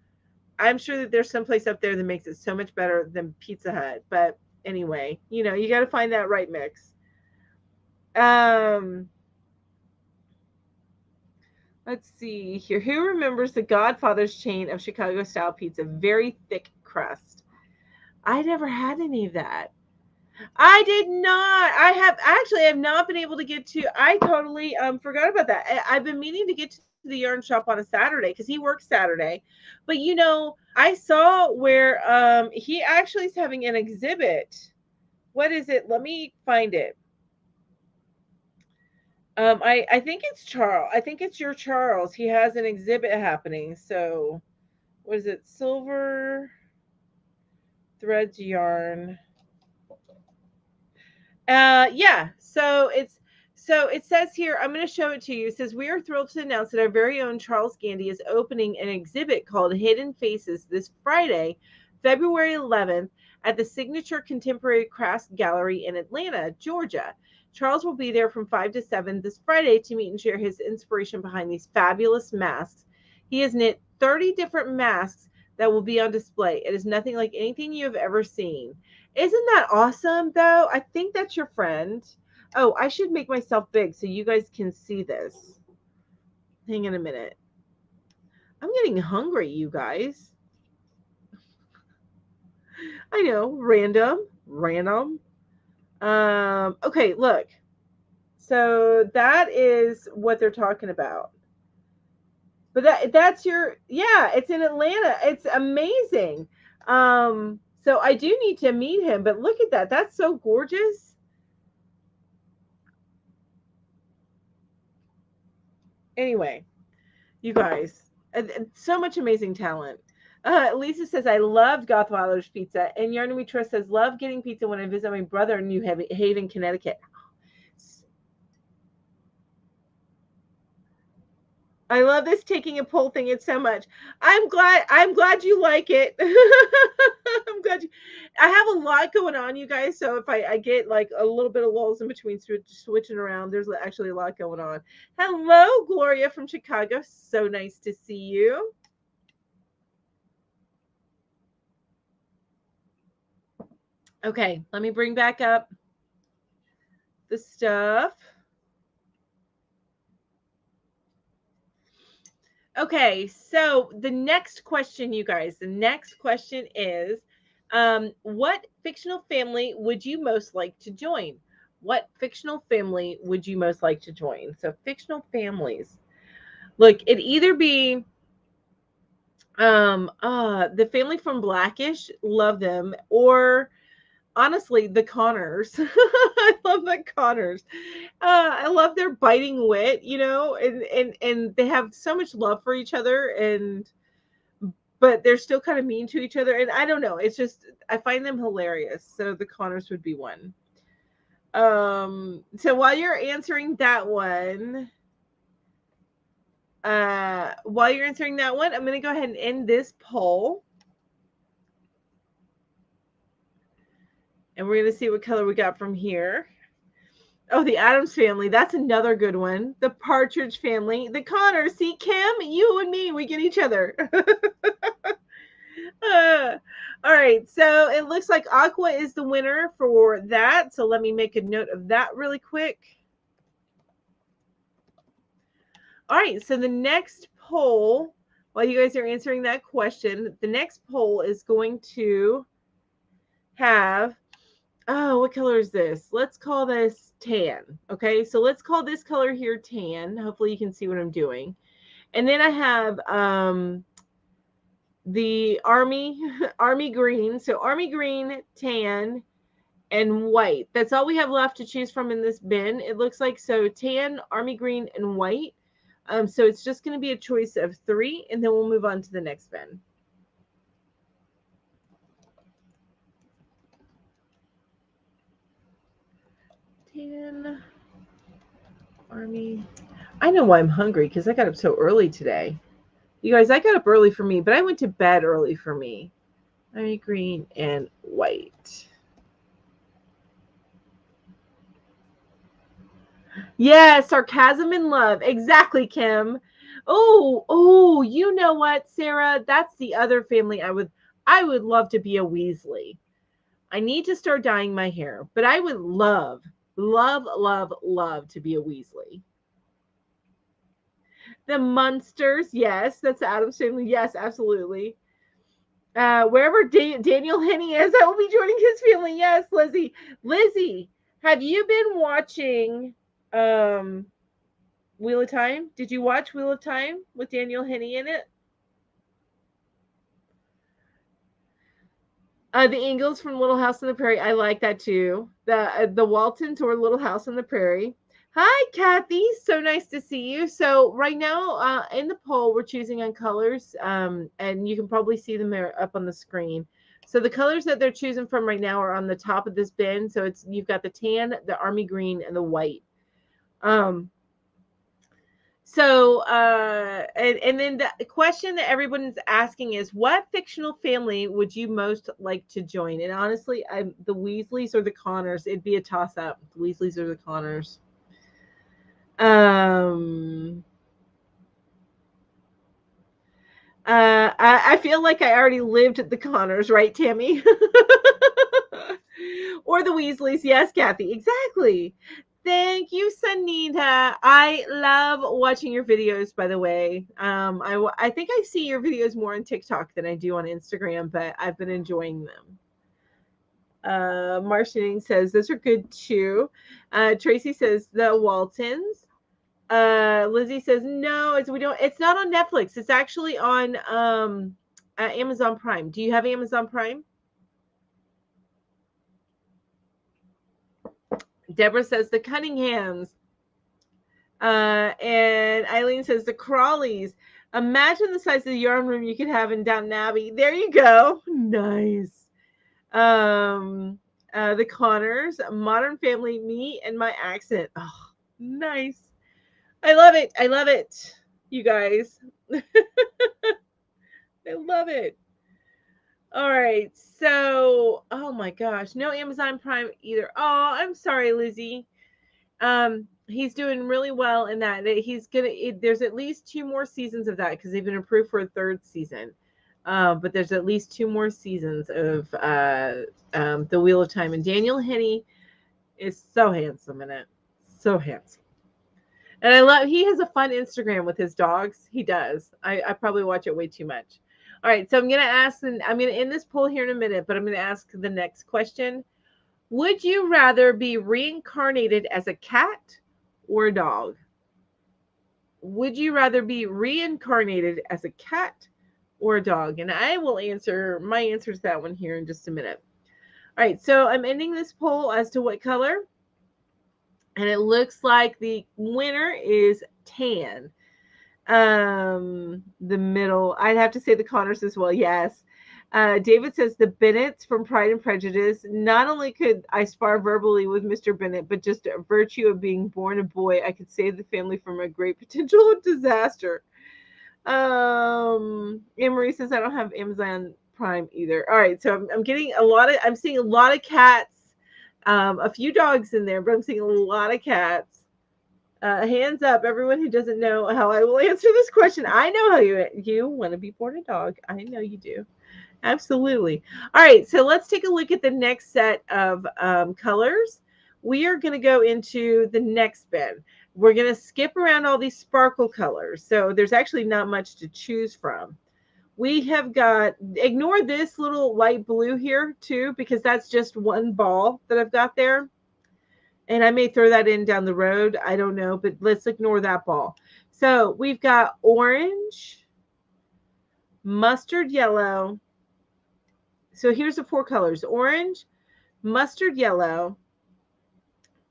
I'm sure that there's someplace up there that makes it so much better than Pizza Hut. But anyway, you got to find that right mix. Let's see here. Who remembers the Godfather's chain of Chicago-style pizza? Very thick crust. I never had any of that. I did not. I have not been able to get to. I totally forgot about that. I've been meaning to get to the yarn shop on a Saturday because he works Saturday. But I saw where he actually is having an exhibit. What is it? Let me find it. I think it's Charles. I think it's your Charles. He has an exhibit happening. So what is it? Silver threads yarn. Yeah. So it says here, I'm going to show it to you. It says, we are thrilled to announce that our very own Charles Gandy is opening an exhibit called Hidden Faces this Friday, February 11th, at the Signature Contemporary Crafts Gallery in Atlanta, Georgia. Charles will be there from 5 to 7 this Friday to meet and share his inspiration behind these fabulous masks. He has knit 30 different masks that will be on display. It is nothing like anything you have ever seen. Isn't that awesome, though? I think that's your friend. Oh, I should make myself big so you guys can see this. Hang on a minute. I'm getting hungry, you guys. I know, random. Okay, look. So that is what they're talking about. But that's your yeah, it's in Atlanta. It's amazing. So I do need to meet him, but look at that. That's so gorgeous. Anyway, you guys, so much amazing talent. Lisa says, I loved Gothweiler's pizza. And Yarn We Trust says, love getting pizza when I visit my brother in New Haven, Connecticut. I love this taking a poll thing. It's so much. I'm glad you like it. I'm glad you. I have a lot going on, you guys. So if I get like a little bit of lulls in between switching around, there's actually a lot going on. Hello, Gloria from Chicago. So nice to see you. Okay, let me bring back up the stuff. Okay, so the next question, you guys, the next question is what fictional family would you most like to join? What fictional family would you most like to join? So, fictional families. Look, it either be the family from Blackish, love them, or honestly, the Connors. I love the Connors. I love their biting wit, and they have so much love for each other, and but they're still kind of mean to each other. And I don't know. It's just I find them hilarious. So the Connors would be one. So while you're answering that one, I'm gonna go ahead and end this poll. And we're gonna see what color we got from here. Oh, the Adams family. That's another good one. The Partridge family. The Connors. See, Kim, you and me, we get each other. All right. So it looks like Aqua is the winner for that. So let me make a note of that really quick. All right. So the next poll, while you guys are answering that question, the next poll is going to have, oh, what color is this? Let's call this tan. Okay. So let's call this color here tan. Hopefully you can see what I'm doing. And then I have the army green. So army green, tan, and white. That's all we have left to choose from in this bin. It looks like so tan, army green, and white. So it's just going to be a choice of 3, and then we'll move on to the next bin. Tan, army. I know why I'm hungry because I got up so early today. You guys, I got up early for me, but I went to bed early for me. Army green and white. Yeah, sarcasm and love. Exactly, Kim. Oh, you know what, Sarah? That's the other family I would love to be a Weasley. I need to start dyeing my hair, but I would love, love, love, love to be a Weasley. The Munsters, yes, that's Adam's family. Yes, absolutely. Wherever Daniel Henney is, I will be joining his family. Yes, Lizzie. Lizzie, have you been watching Wheel of Time? Did you watch Wheel of Time with Daniel Henney in it? The Ingalls from Little House on the Prairie. I like that too. The Waltons or Little House on the Prairie. Hi, Kathy. So nice to see you. So right now, in the poll, we're choosing on colors, and you can probably see them there up on the screen. So the colors that they're choosing from right now are on the top of this bin. So it's you've got the tan, the army green, and the white. Um, and then the question that everyone's asking is, what fictional family would you most like to join? And honestly, the Weasleys or the Connors. It'd be a toss up. The Weasleys or the Connors. Um, I feel like I already lived at the Connors, right, Tammy? Or the Weasleys. Yes, Kathy. Exactly. Thank you, Sanita. I love watching your videos, by the way. I think I see your videos more on TikTok than I do on Instagram, but I've been enjoying them. Marcianine says, those are good too. Tracy says, the Waltons. Lizzie says, no, it's not on Netflix. It's actually on Amazon Prime. Do you have Amazon Prime? Deborah says, the Cunninghams. And Eileen says, the Crawleys. Imagine the size of the yarn room you could have in Downton Abbey. There you go. Nice. The Connors, Modern Family, me and my accent. Oh, nice. I love it. I love it. You guys. I love it. All right. So, oh my gosh, no Amazon Prime either. Oh, I'm sorry, Lizzie. He's doing really well in that. He's gonna. There's at least 2 more seasons of that because they've been approved for a 3rd season. But there's at least 2 more seasons of the Wheel of Time, and Daniel Henney is so handsome in it. So handsome. And I love, he has a fun Instagram with his dogs. He does. I probably watch it way too much. All right, so I'm going to ask, and I'm going to end this poll here in a minute, but I'm going to ask the next question. Would you rather be reincarnated as a cat or a dog? Would you rather be reincarnated as a cat or a dog? And I will answer, my answer to that one here in just a minute. All right, so I'm ending this poll as to what color. And it looks like the winner is tan. The middle, I'd have to say the Connors as well. Yes. David says the Bennets from Pride and Prejudice. Not only could I spar verbally with Mr. Bennet, but just a virtue of being born a boy, I could save the family from a great potential disaster. Anne Marie says I don't have Amazon Prime either. All right, so I'm getting I'm seeing a lot of cats, a few dogs in there, but I'm seeing a lot of cats. Hands up, everyone who doesn't know how I will answer this question. I know how you want to be born a dog. I know you do. Absolutely. All right, so let's take a look at the next set of colors. We are going to go into the next bin. We're going to skip around all these sparkle colors. So there's actually not much to choose from. We have got, ignore this little light blue here too, because that's just one ball that I've got there. And I may throw that in down the road. I don't know, but let's ignore that ball. So we've got orange, mustard yellow. So here's the 4 colors: orange, mustard yellow.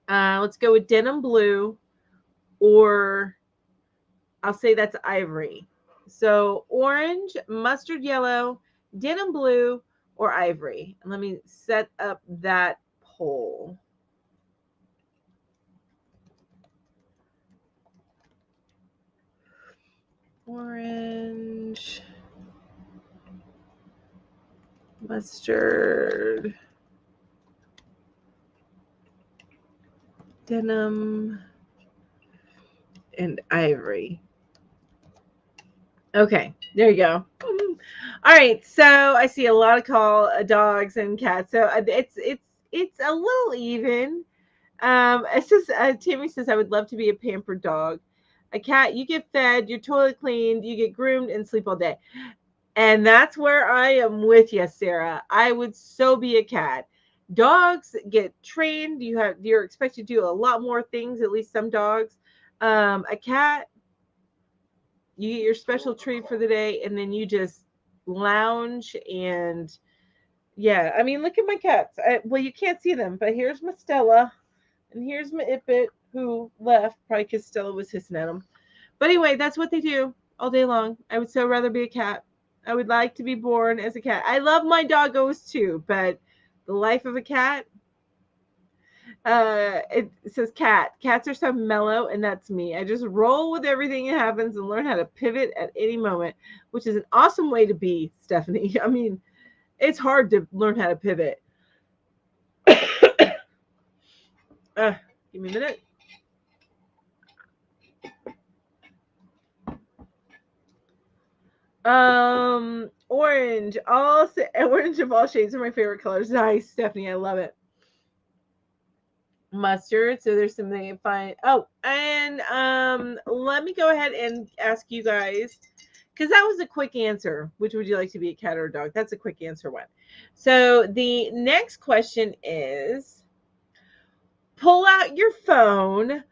Let's go with denim blue, or I'll say that's ivory. So orange, mustard yellow, denim blue, or ivory. And let me set up that poll. Orange, mustard, denim, and ivory. Okay, there you go. All right, so I see a lot of dogs and cats. So it's a little even. It's just Tammy says I would love to be a pampered dog. A cat, you get fed, your toilet cleaned, you get groomed, and sleep all day. And that's where I am with you, Sarah. I would so be a cat. Dogs get trained. You're expected to do a lot more things, at least some dogs. A cat, you get your special treat for the day, and then you just lounge. And yeah, I mean, look at my cats. Well, you can't see them, but here's my Stella, and here's my Ipit, who left probably because Stella was hissing at him. But anyway, that's what they do all day long. I would so rather be a cat. I would like to be born as a cat. I love my doggos too, but the life of a cat, it says cat. Cats are so mellow, and that's me. I just roll with everything that happens and learn how to pivot at any moment, which is an awesome way to be, Stephanie. I mean, it's hard to learn how to pivot. Give me a minute. Orange. Orange of all shades are my favorite colors. Nice, Stephanie. I love it. Mustard. So there's something fine. Oh, and let me go ahead and ask you guys, because that was a quick answer. Which would you like to be, a cat or a dog? That's a quick answer one. So the next question is, pull out your phone.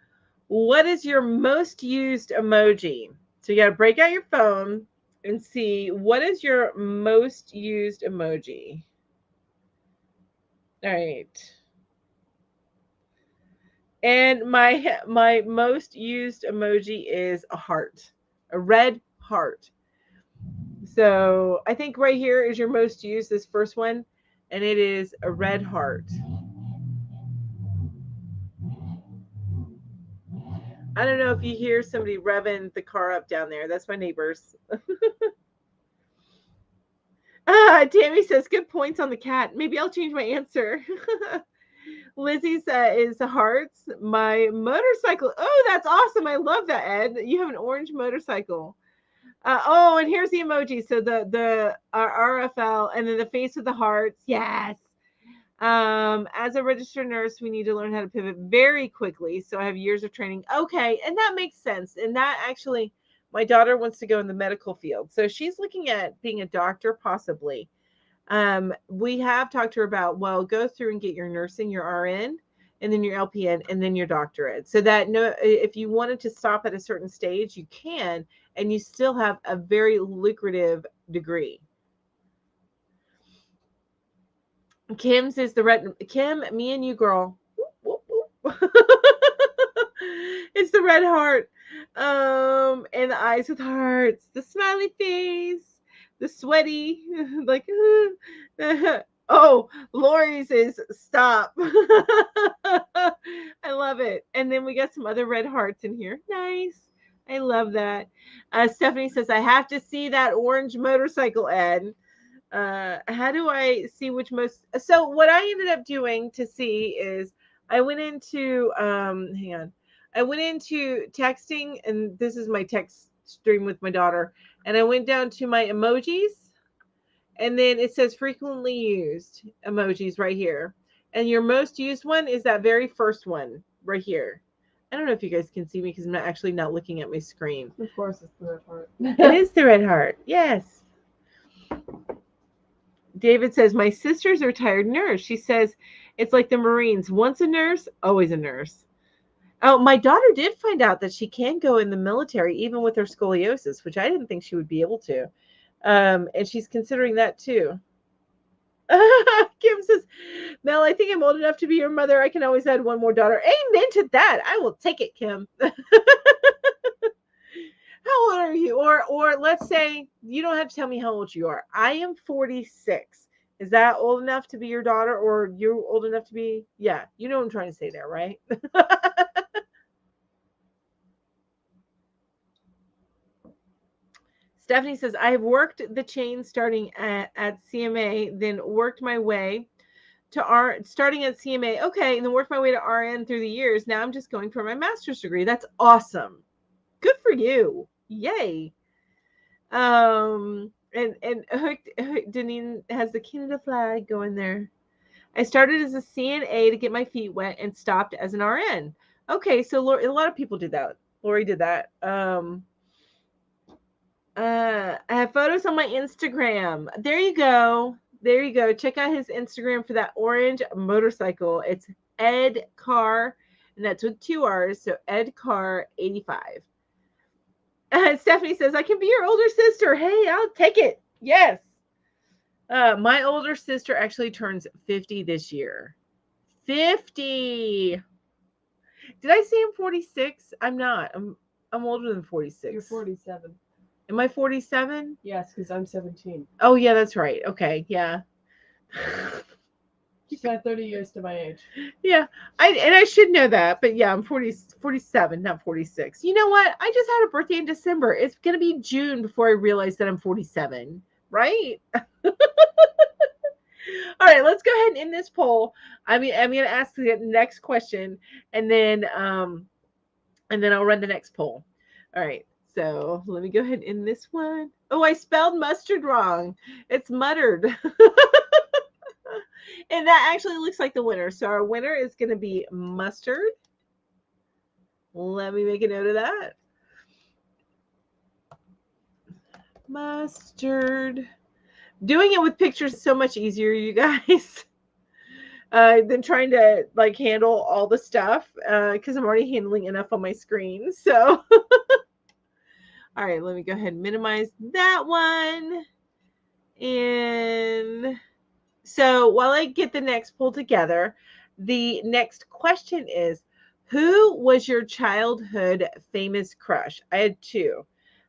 What is your most used emoji? So you got to break out your phone and see what is your most used emoji. All right. And my most used emoji is a heart, a red heart. So I think right here is your most used, this first one, and it is a red heart. I don't know if you hear somebody revving the car up down there. That's my neighbors. Tammy says, good points on the cat. Maybe I'll change my answer. Lizzie is hearts. My motorcycle. Oh, that's awesome. I love that, Ed. You have an orange motorcycle. Oh, and here's the emoji. So the RFL, and then the face with the hearts. Yes. As a registered nurse, we need to learn how to pivot very quickly. So I have years of training. Okay, and that makes sense. And that actually, my daughter wants to go in the medical field, so she's looking at being a doctor, possibly. We have talked to her about, well, go through and get your nursing, your RN, and then your LPN, and then your doctorate. So that, no, if you wanted to stop at a certain stage, you can, and you still have a very lucrative degree. Kim's is the red. Kim, me and you, girl. It's the red heart. And the eyes with hearts, the smiley face, the sweaty, like, oh, Lori's is stop. I love it. And then we got some other red hearts in here. Nice. I love that. Stephanie says, I have to see that orange motorcycle, Ed. How do I see which most? So what I ended up doing to see is I went into hang on. I went into texting, and this is my text stream with my daughter, and I went down to my emojis, and then it says frequently used emojis right here. And your most used one is that very first one right here. I don't know if you guys can see me because I'm not looking at my screen. Of course, it's the red heart. It is the red heart. Yes. David says, my sister's a retired nurse. She says it's like the Marines. Once a nurse, always a nurse. Oh, my daughter did find out that she can go in the military even with her scoliosis, which I didn't think she would be able to. And she's considering that too. Kim says, Mel, I think I'm old enough to be your mother. I can always add one more daughter. Amen to that. I will take it, Kim. How old are you? Or let's say you don't have to tell me how old you are. I am 46. Is that old enough to be your daughter, or you're old enough to be? Yeah, you know what I'm trying to say there, right? Stephanie says, I have worked the chain starting at CMA, then worked my way to starting at CMA. Okay, and then worked my way to RN through the years. Now I'm just going for my master's degree. That's awesome. Good for you. Yay. And Deneen has the Canada flag going there. I started as a CNA to get my feet wet and stopped as an RN. Okay, so a lot of people did that. Lori did that. I have photos on my Instagram. There you go. There you go. Check out his Instagram for that orange motorcycle. It's Ed Car, and that's with 2 R's. So Ed Car 85. Stephanie says, I can be your older sister. Hey, I'll take it. Yes. My older sister actually turns 50 this year. 50. Did I say I'm 46? I'm not. I'm older than 46. You're 47. Am I 47? Yes, because I'm 17. Oh, yeah, that's right. Okay, yeah. Just add 30 years to my age. Yeah, I should know that, but yeah, I'm 47, not 46. You know what? I just had a birthday in December. It's going to be June before I realize that I'm 47, right? All right, let's go ahead and end this poll. I'm going to ask the next question, and then I'll run the next poll. All right. So let me go ahead and end this one. Oh, I spelled mustard wrong. It's muttered. And that actually looks like the winner. So our winner is going to be mustard. Let me make a note of that. Mustard. Doing it with pictures is so much easier, you guys, than trying to like handle all the stuff because I'm already handling enough on my screen. So, all right, let me go ahead and minimize that one. And so while I get the next poll together, the next question is, who was your childhood famous crush? I had two.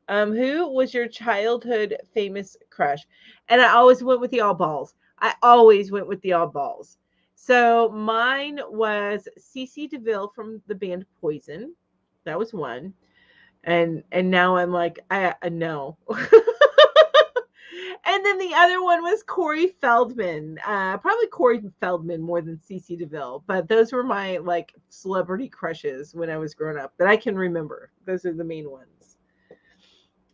Who was your childhood famous crush? And I always went with the all balls. I always went with the all balls. So mine was Cece DeVille from the band Poison. That was one. And now I'm like, I no. And then the other one was Corey Feldman. Probably Corey Feldman more than CeCe DeVille, but those were my like celebrity crushes when I was growing up that I can remember. Those are the main ones.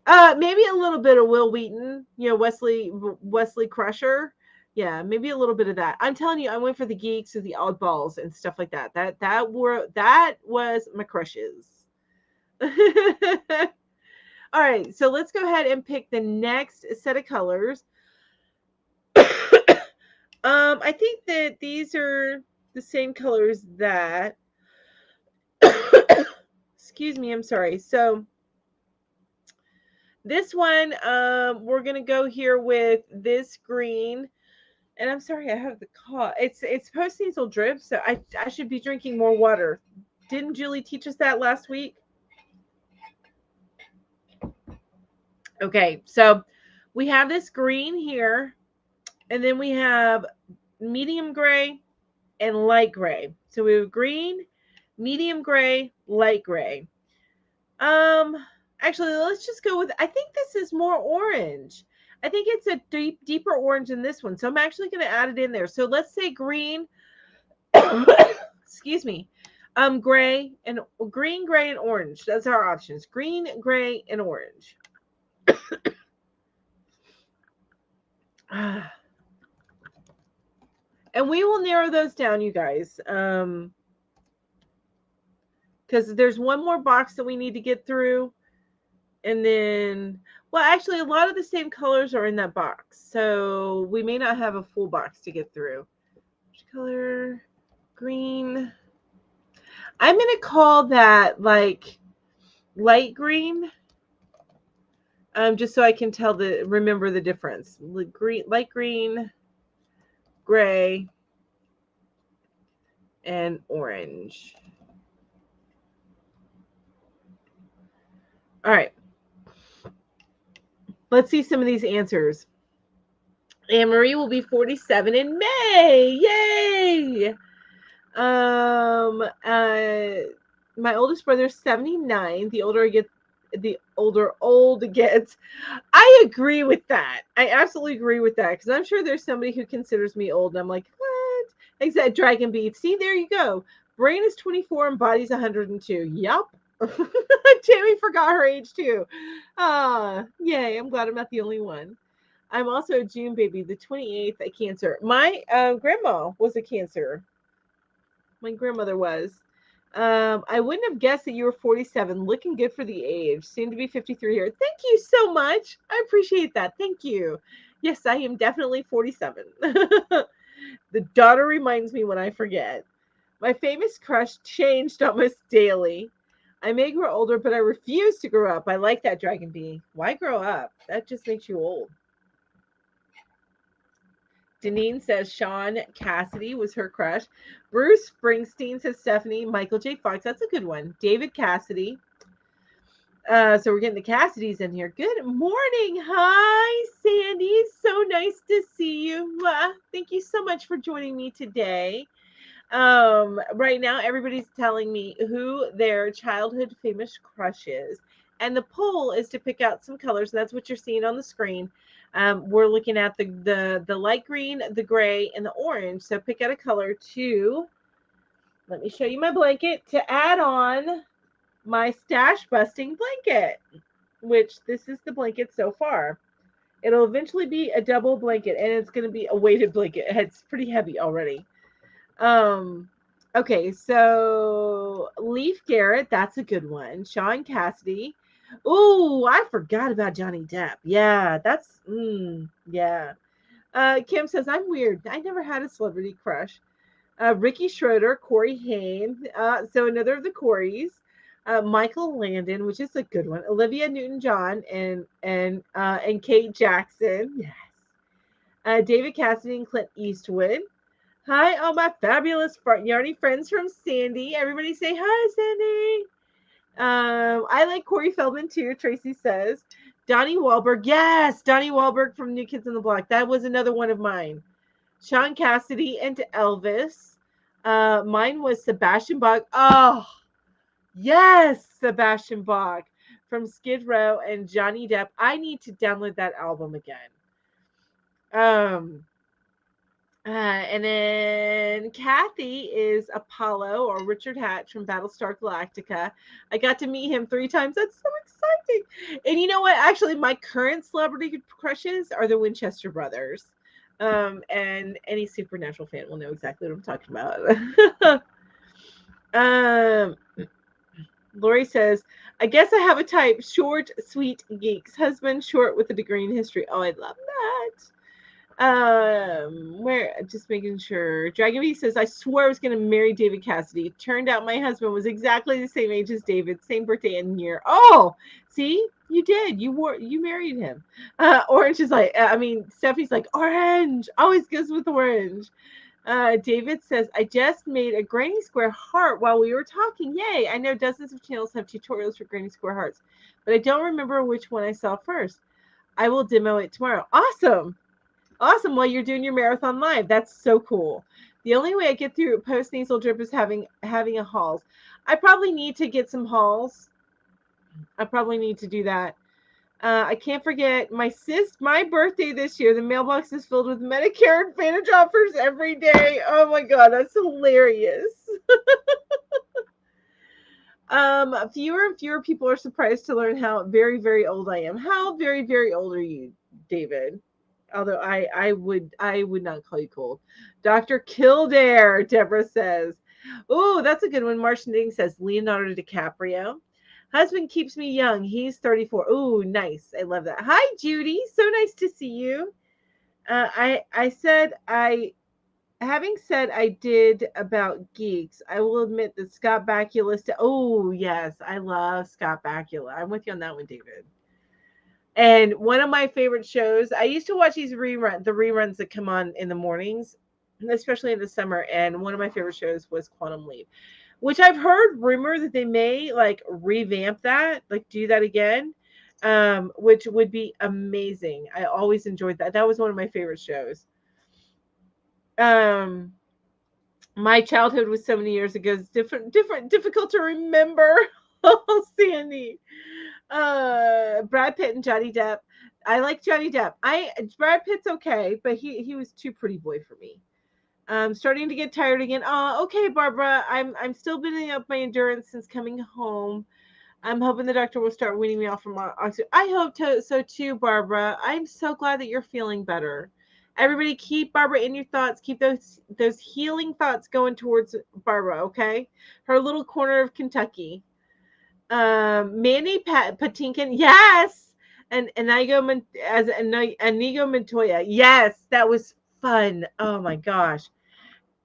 Maybe a little bit of Will Wheaton, Wesley Crusher. Yeah, maybe a little bit of that. I'm telling you, I went for the geeks or the oddballs and stuff like that. That was my crushes. All right, so let's go ahead and pick the next set of colors. I think that these are the same colors that excuse me, I'm sorry. So this one, we're gonna go here with this green. And I'm sorry, I have the cough. It's postnasal drip, so I should be drinking more water. Didn't Julie teach us that last week? Okay, so we have this green here, and then we have medium gray and light gray. So we have green, medium gray, light gray. Actually, let's just go with, I think this is more orange. I think it's a deeper orange than this one. So I'm actually going to add it in there. So let's say green, excuse me, gray, and green, gray, and orange. That's our options. Green, gray, and orange. And we will narrow those down, you guys. Because there's one more box that we need to get through. And then, well, actually, a lot of the same colors are in that box. So we may not have a full box to get through. Which color? Green. I'm going to call that like light green. Just so I can remember the difference. Green, light green, gray, and orange. All right. Let's see some of these answers. Anne Marie will be 47 in May. Yay! My oldest brother's 79. The older I get, the older old gets. I agree with that. I absolutely agree with that because I'm sure there's somebody who considers me old, and I'm like, what? Except Dragon Beat. See, there you go. Brain is 24 and body's 102. Yup. Tammy forgot her age too. Yay! I'm glad I'm not the only one. I'm also a June baby, the 28th, a Cancer. My grandma was a Cancer. My grandmother was. I wouldn't have guessed that you were 47. Looking good for the age. Soon to be 53 here. Thank you so much. I appreciate that. Thank you. Yes, I am definitely 47. The daughter reminds me when I forget. My famous crush changed almost daily. I may grow older, but I refuse to grow up. I like that Dragon Bee. Why grow up? That just makes you old. Deneen says Sean Cassidy was her crush. Bruce Springsteen says Stephanie. Michael J. Fox, that's a good one. David Cassidy. So we're getting the Cassidys in here. Good morning. Hi, Sandy. So nice to see you. Thank you so much for joining me today. Right now, everybody's telling me who their childhood famous crush is. And the poll is to pick out some colors. And that's what you're seeing on the screen. We're looking at the light green, the gray, and the orange. So pick out a color to, let me show you my blanket, to add on my stash busting blanket, which this is the blanket so far. It'll eventually be a double blanket, and it's going to be a weighted blanket. It's pretty heavy already. Okay, so Leaf Garrett, that's a good one. Sean Cassidy. Oh, I forgot about Johnny Depp. Yeah, that's yeah. Kim says I'm weird. I never had a celebrity crush. Ricky Schroeder, Corey Haim. So another of the Coreys. Michael Landon, which is a good one. Olivia Newton-John and Kate Jackson. Yes. David Cassidy and Clint Eastwood. Hi, all my fabulous yarny friends from Sandy. Everybody say hi, Sandy. I like Corey Feldman too, Tracy says. Donnie Wahlberg. Yes, Donnie Wahlberg from New Kids on the Block. That was another one of mine. Sean Cassidy and Elvis. Mine was Sebastian Bach. Oh, yes, Sebastian Bach from Skid Row and Johnny Depp. I need to download that album again. And then Kathy is Apollo or Richard Hatch from Battlestar Galactica. I got to meet him 3 times. That's so exciting. And you know what? Actually, my current celebrity crushes are the Winchester brothers. And any Supernatural fan will know exactly what I'm talking about. Lori says, I guess I have a type, short, sweet geeks. Husband, short with a degree in history. Oh, I love that. Where just making sure. Dragon Bee says, I swore I was gonna marry David Cassidy. It turned out my husband was exactly the same age as David, same birthday and year. Oh, see, you did. You married him. Orange is like, Stephanie's like, orange. Always goes with orange. David says, I just made a granny square heart while we were talking. Yay! I know dozens of channels have tutorials for granny square hearts, but I don't remember which one I saw first. I will demo it tomorrow. Awesome. Awesome. While you're doing your marathon live. That's so cool. The only way I get through post nasal drip is having a hauls. I probably need to get some hauls. I probably need to do that. I can't forget my birthday this year. The mailbox is filled with Medicare Advantage offers every day. Oh my god, that's hilarious. Fewer and fewer people are surprised to learn how very, very old I am. How very, very old are you, David? Although I would not call you cold. Dr. Kildare, Deborah says. Oh, that's a good one. Martian Ding says Leonardo DiCaprio. Husband keeps me young. He's 34. Oh, nice. I love that. Hi, Judy. So nice to see you. Having said I did about geeks, I will admit that Scott Bakula. Oh, yes. I love Scott Bakula. I'm with you on that one, David. And one of my favorite shows, I used to watch the reruns that come on in the mornings, especially in the summer. And one of my favorite shows was Quantum Leap, which I've heard rumor that they may like revamp that, like do that again, which would be amazing. I always enjoyed that. That was one of my favorite shows. My childhood was so many years ago. It's difficult to remember. Oh, Sandy. Brad Pitt and Johnny Depp. I like Johnny Depp. Brad Pitt's okay, but he was too pretty boy for me. Starting to get tired again. Oh, okay, Barbara. I'm still building up my endurance since coming home. I'm hoping the doctor will start weaning me off from oxygen. I hope so too, Barbara. I'm so glad that you're feeling better. Everybody keep Barbara in your thoughts. Keep those healing thoughts going towards Barbara, okay? Her little corner of Kentucky. Manny Patinkin, yes. And Inigo Montoya, yes. That was fun. Oh my gosh.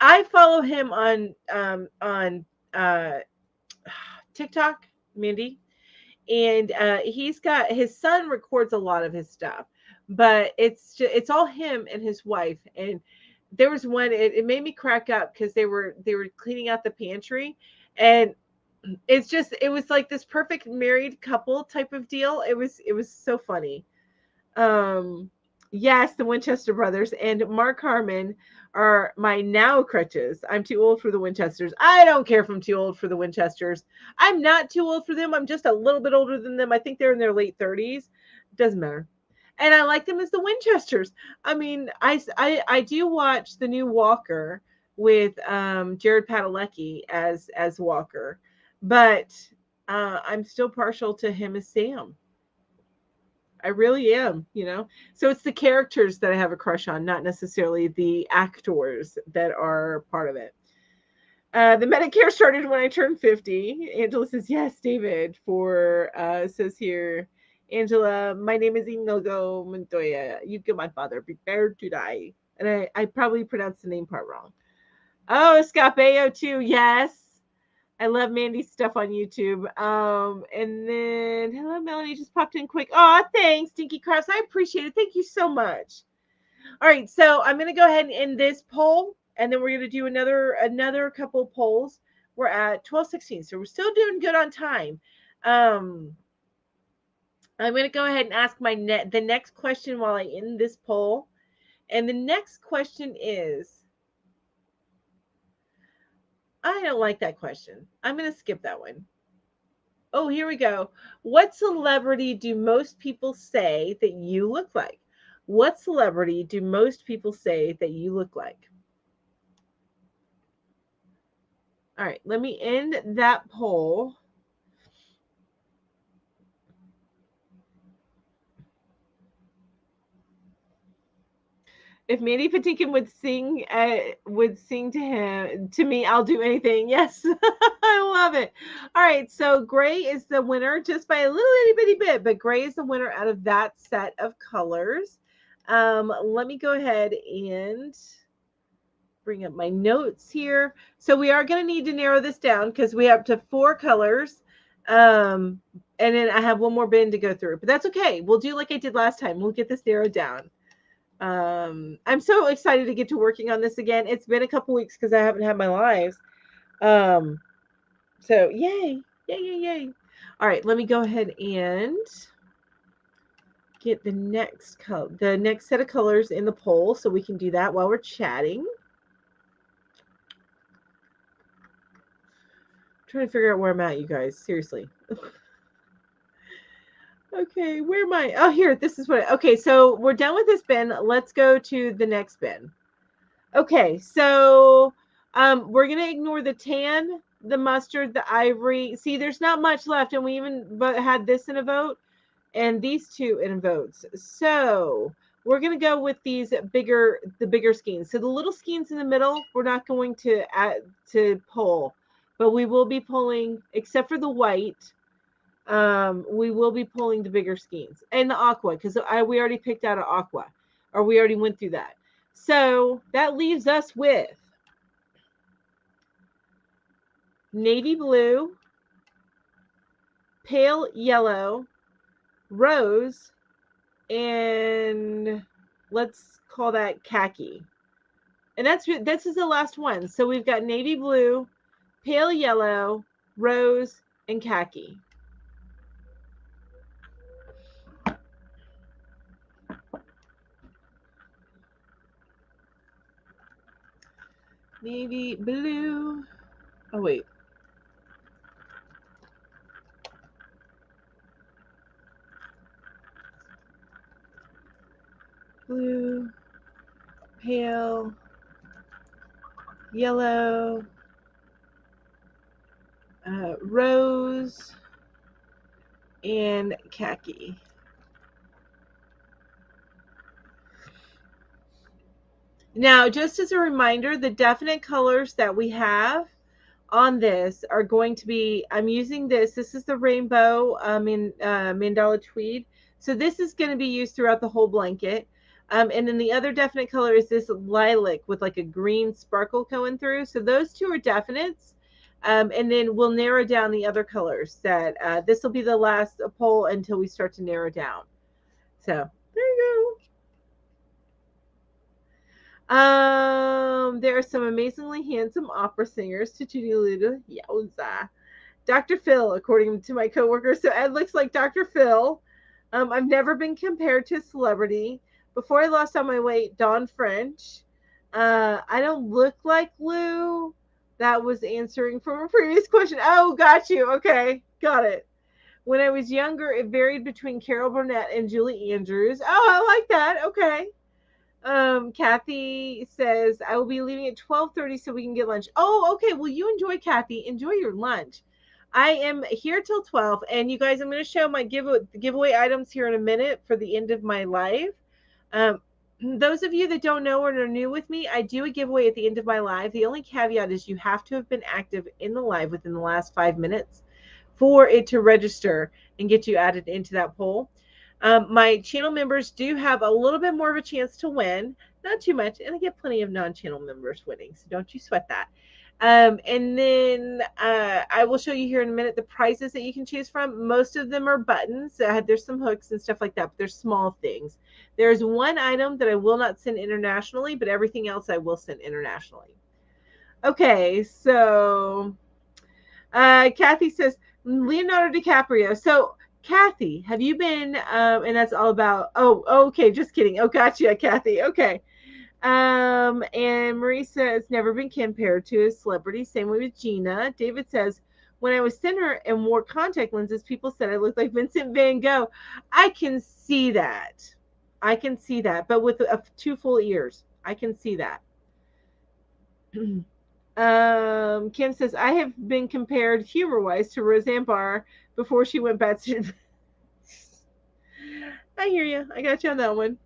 I follow him on uh TikTok, Mindy, and he's got his son records a lot of his stuff, but it's all him and his wife. And there was one, it made me crack up because they were cleaning out the pantry, and it was like this perfect married couple type of deal. It was so funny. um yes, the Winchester brothers and Mark Harmon are my now crutches. I'm too old for the Winchesters. I don't care if I'm too old for the Winchesters. I'm not too old for them. I'm just a little bit older than them. I think they're in their late 30s. Doesn't matter. And I like them as the Winchesters. I mean, I do watch the new Walker with Jared Padalecki as Walker, but I'm still partial to him as Sam. I really am. So it's the characters that I have a crush on, not necessarily the actors that are part of it. The Medicare started when I turned 50. Angela says, yes, David, says here, Angela, my name is Inigo Montoya. You killed my father. Prepare to die. And I probably pronounced the name part wrong. Oh, Scott Baio, too. Yes. I love Mandy's stuff on YouTube. And then hello, Melanie just popped in quick. Oh, thanks, Stinky Crafts. I appreciate it. Thank you so much. All right, so I'm gonna go ahead and end this poll, and then we're gonna do another couple polls. We're at 12:16, so we're still doing good on time. Um, I'm gonna go ahead and ask the next question while I end this poll, and the next question is. I don't like that question. I'm gonna skip that one. Oh, here we go. What celebrity do most people say that you look like? What celebrity do most people say that you look like? All right, let me end that poll. If Mandy Patinkin would sing to me, I'll do anything. Yes, I love it. All right, so Gray is the winner just by a little itty bitty bit, but Gray is the winner out of that set of colors. Let me go ahead and bring up my notes here. So we are going to need to narrow this down because we have up to 4 colors. And then I have one more bin to go through, but that's okay. We'll do like I did last time. We'll get this narrowed down. I'm so excited to get to working on this again. It's been a couple weeks because I haven't had my lives. So yay, yay, yay, yay. All right, let me go ahead and get the next set of colors in the poll so we can do that while we're chatting. Trying to figure out where I'm at, you guys. Seriously. Okay, where am I? Oh, here. This is what. Okay, so we're done with this bin. Let's go to the next bin. Okay, so we're gonna ignore the tan, the mustard, the ivory. See, there's not much left, and we even had this in a vote, and these two in votes. So we're gonna go with the bigger skeins. So the little skeins in the middle, we're not going to pull, but we will be pulling, except for the white. We will be pulling the bigger skeins and the aqua because we already picked out an aqua, or we already went through that. So that leaves us with navy blue, pale yellow, rose, and let's call that khaki. And this is the last one. So we've got navy blue, pale yellow, rose, and khaki. Navy blue. Oh, wait. Blue, pale, yellow, rose, and khaki. Now, just as a reminder, the definite colors that we have on this are going to be, I'm using this. This is the rainbow in mandala tweed. So this is going to be used throughout the whole blanket. And then the other definite color is this lilac with like a green sparkle going through. So those two are definites. And then we'll narrow down the other colors that this will be the last poll until we start to narrow down. So there you go. There are some amazingly handsome opera singers. Tutudiluda. Yowza. Dr. Phil, according to my coworker. So Ed looks like Dr. Phil. I've never been compared to a celebrity. Before I lost all my weight, Dawn French. I don't look like Lou. That was answering from a previous question. Oh, got you. Okay, got it. When I was younger, it varied between Carol Burnett and Julie Andrews. Oh, I like that. Okay. Kathy says I will be leaving at 12:30 so we can get lunch. Oh, okay. Well, you enjoy, Kathy. Enjoy your lunch. I am here till 12, and you guys, I'm going to show my giveaway items here in a minute for the end of my live. Um, those of you that don't know or are new with me, I do a giveaway at the end of my live. The only caveat is you have to have been active in the live within the last 5 minutes for it to register and get you added into that poll. My channel members do have a little bit more of a chance to win, not too much, and I get plenty of non-channel members winning, so don't you sweat that. And then I will show you here in a minute the prizes that you can choose from. Most of them are buttons. There's some hooks and stuff like that, but they're small things. There's one item that I will not send internationally, but everything else I will send internationally. Okay, so Kathy says Leonardo DiCaprio. So Kathy, have you been? And that's all about. Oh, okay, just kidding. Oh, gotcha, Kathy. Okay. And Marie says never been compared to a celebrity. Same way with Gina. David says when I was thinner and wore contact lenses, people said I looked like Vincent Van Gogh. I can see that. I can see that, but with two full ears, I can see that. Kim says I have been compared humor-wise to Roseanne Barr before she went back to. I hear you. I got you on that one.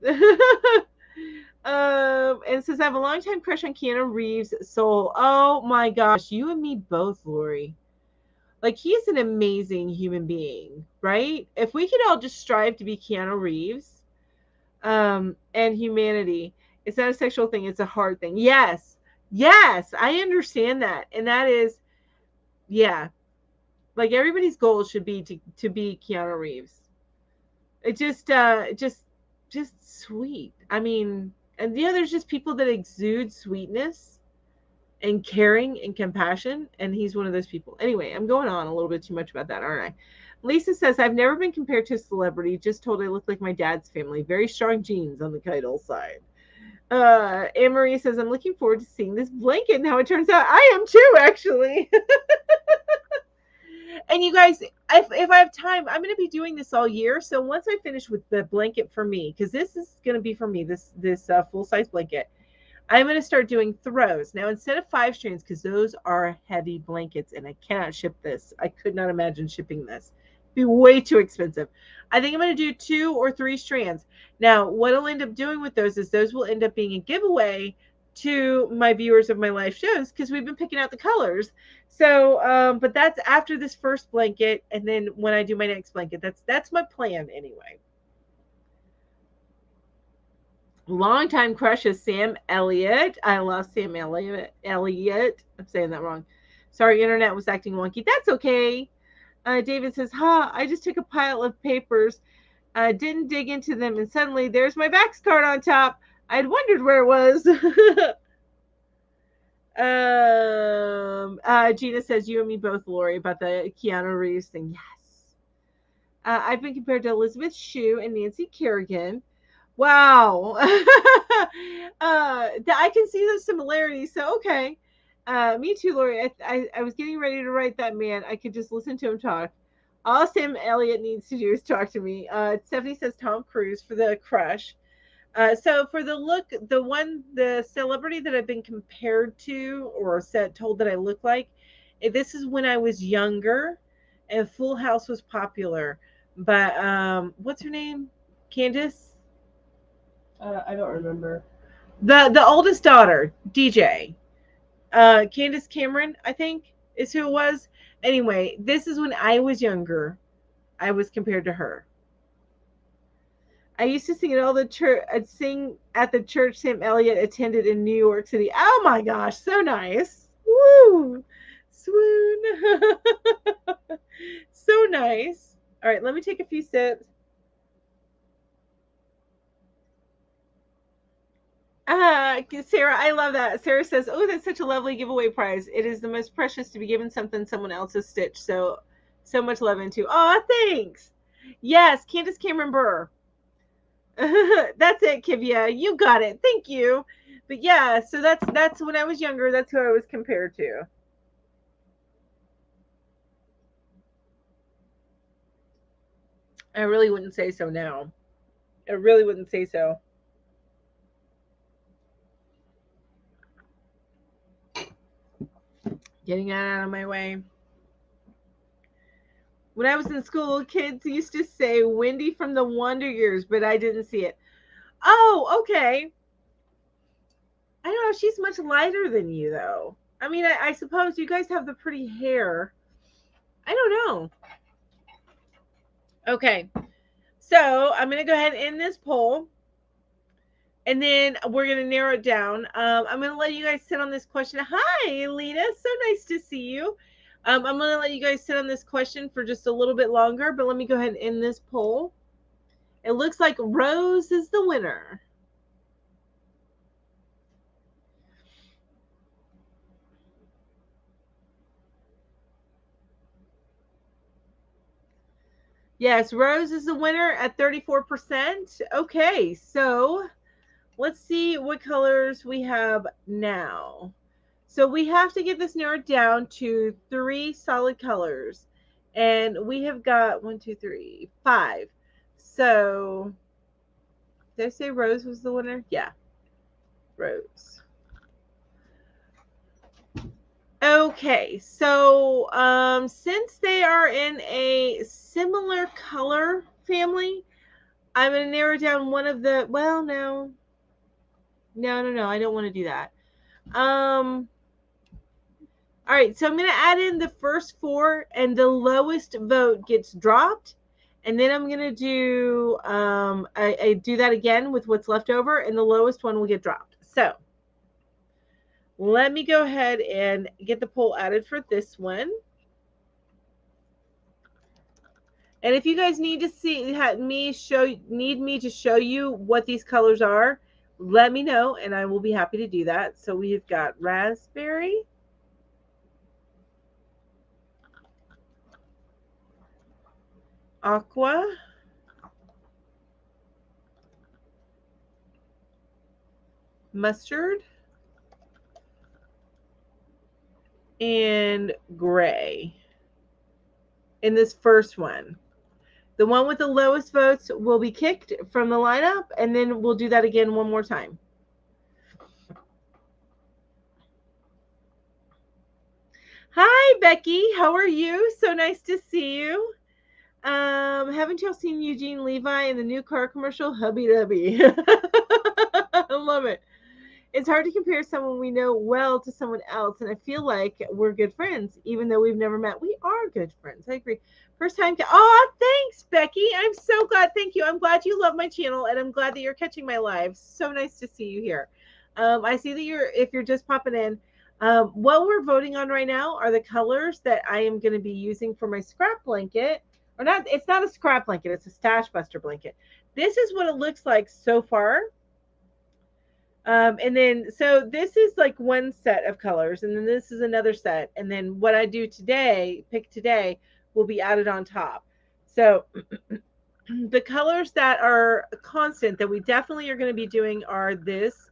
And says I have a long time crush on Keanu Reeves' soul. Oh my gosh, you and me both, Lori. Like he's an amazing human being, right? If we could all just strive to be Keanu Reeves, and humanity, it's not a sexual thing; it's a hard thing. Yes, yes, I understand that, and that is, yeah, like everybody's goal should be to be Keanu Reeves. It just sweet. I mean, and there's just people that exude sweetness and caring and compassion, and he's one of those people. Anyway, I'm going on a little bit too much about that, aren't I? Lisa says I've never been compared to a celebrity, just told I look like my dad's family. Very strong genes on the Keitel side. Anne Marie says I'm looking forward to seeing this blanket and how it turns out. I am too, actually. And you guys, if I have time, I'm going to be doing this all year. So once I finish with the blanket for me, because this is going to be for me, this full size blanket, I'm going to start doing throws now instead of 5 strands, because those are heavy blankets and I cannot ship this. I could not imagine shipping this. It'd be way too expensive. I think I'm going to do 2 or 3 strands. Now, what I'll end up doing with those is those will end up being a giveaway to my viewers of my live shows because we've been picking out the colors. So, but that's after this first blanket, and then when I do my next blanket, that's my plan anyway. Longtime crush is Sam Elliott. I lost Sam Elliott. I'm saying that wrong. Sorry, internet was acting wonky. That's okay. David says, "Ha! I just took a pile of papers, didn't dig into them, and suddenly there's my Vax card on top. I'd wondered where it was." Gina says, "You and me both, Lori, about the Keanu Reeves thing." Yes. I've been compared to Elizabeth Shue and Nancy Kerrigan. Wow. I can see those similarities. So, okay. Me too, Lori. I was getting ready to write that man. I could just listen to him talk. All Sam Elliott needs to do is talk to me. Stephanie says Tom Cruise for the crush. So for the look, the celebrity that I've been compared to or told that I look like, this is when I was younger and Full House was popular. But what's her name? Candace? I don't remember. The oldest daughter, DJ. Candace Cameron, I think, is who it was. Anyway, this is when I was younger. I was compared to her. I used to sing at all the church. I'd sing at the church Sam Elliott attended in New York City. Oh my gosh, so nice! Woo, swoon, so nice. All right, let me take a few sips. Sarah, I love that. Sarah says, "Oh, that's such a lovely giveaway prize. It is the most precious to be given something someone else has stitched. So, so much love into. Oh, thanks. Yes, Candace Cameron Burr. That's it, Kivia. You got it. Thank you. But yeah, so that's when I was younger. That's who I was compared to. I really wouldn't say so now. I really wouldn't say so. Getting out of my way. When I was in school, kids used to say Wendy from the Wonder Years, but I didn't see it. Oh, okay. I don't know. She's much lighter than you, though. I mean, I suppose you guys have the pretty hair. I don't know. Okay. So I'm going to go ahead and end this poll. And then we're going to narrow it down. I'm going to let you guys sit on this question. Hi, Lena. So nice to see you. I'm going to let you guys sit on this question for just a little bit longer, but let me go ahead and end this poll. It looks like Rose is the winner. Yes, Rose is the winner at 34%. Okay, so let's see what colors we have now. So we have to get this narrowed down to 3 solid colors. And we have got 1, 2, 3, 5. So did I say Rose was the winner? Yeah, Rose. Okay, so since they are in a similar color family, I'm going to narrow down one of the, well, no, I don't want to do that. All right, so I'm going to add in the first 4, and the lowest vote gets dropped. And then I'm going to do, I do that again with what's left over, and the lowest one will get dropped. So let me go ahead and get the poll added for this one. And if you guys need to see need me to show you what these colors are, let me know and I will be happy to do that. So we've got raspberry, aqua, mustard, and gray in this first one. The one with the lowest votes will be kicked from the lineup, and then we'll do that again one more time. Hi, Becky. How are you? So nice to see you. Haven't y'all seen Eugene Levi in the new car commercial, Hubby Dubby? I love it. It's hard to compare someone we know well to someone else, and I feel like we're good friends, even though we've never met. We are good friends. I agree. First time. Oh, thanks, Becky. I'm so glad. Thank you. I'm glad you love my channel, and I'm glad that you're catching my live. So nice to see you here. I see that if you're just popping in. What we're voting on right now are the colors that I am going to be using for my scrap blanket. Or not, it's not a scrap blanket, it's a stash buster blanket. This is what it looks like so far. And then, so this is like one set of colors, and then this is another set. And then what I do today, pick today, will be added on top. So the colors that are constant that we definitely are going to be doing are this,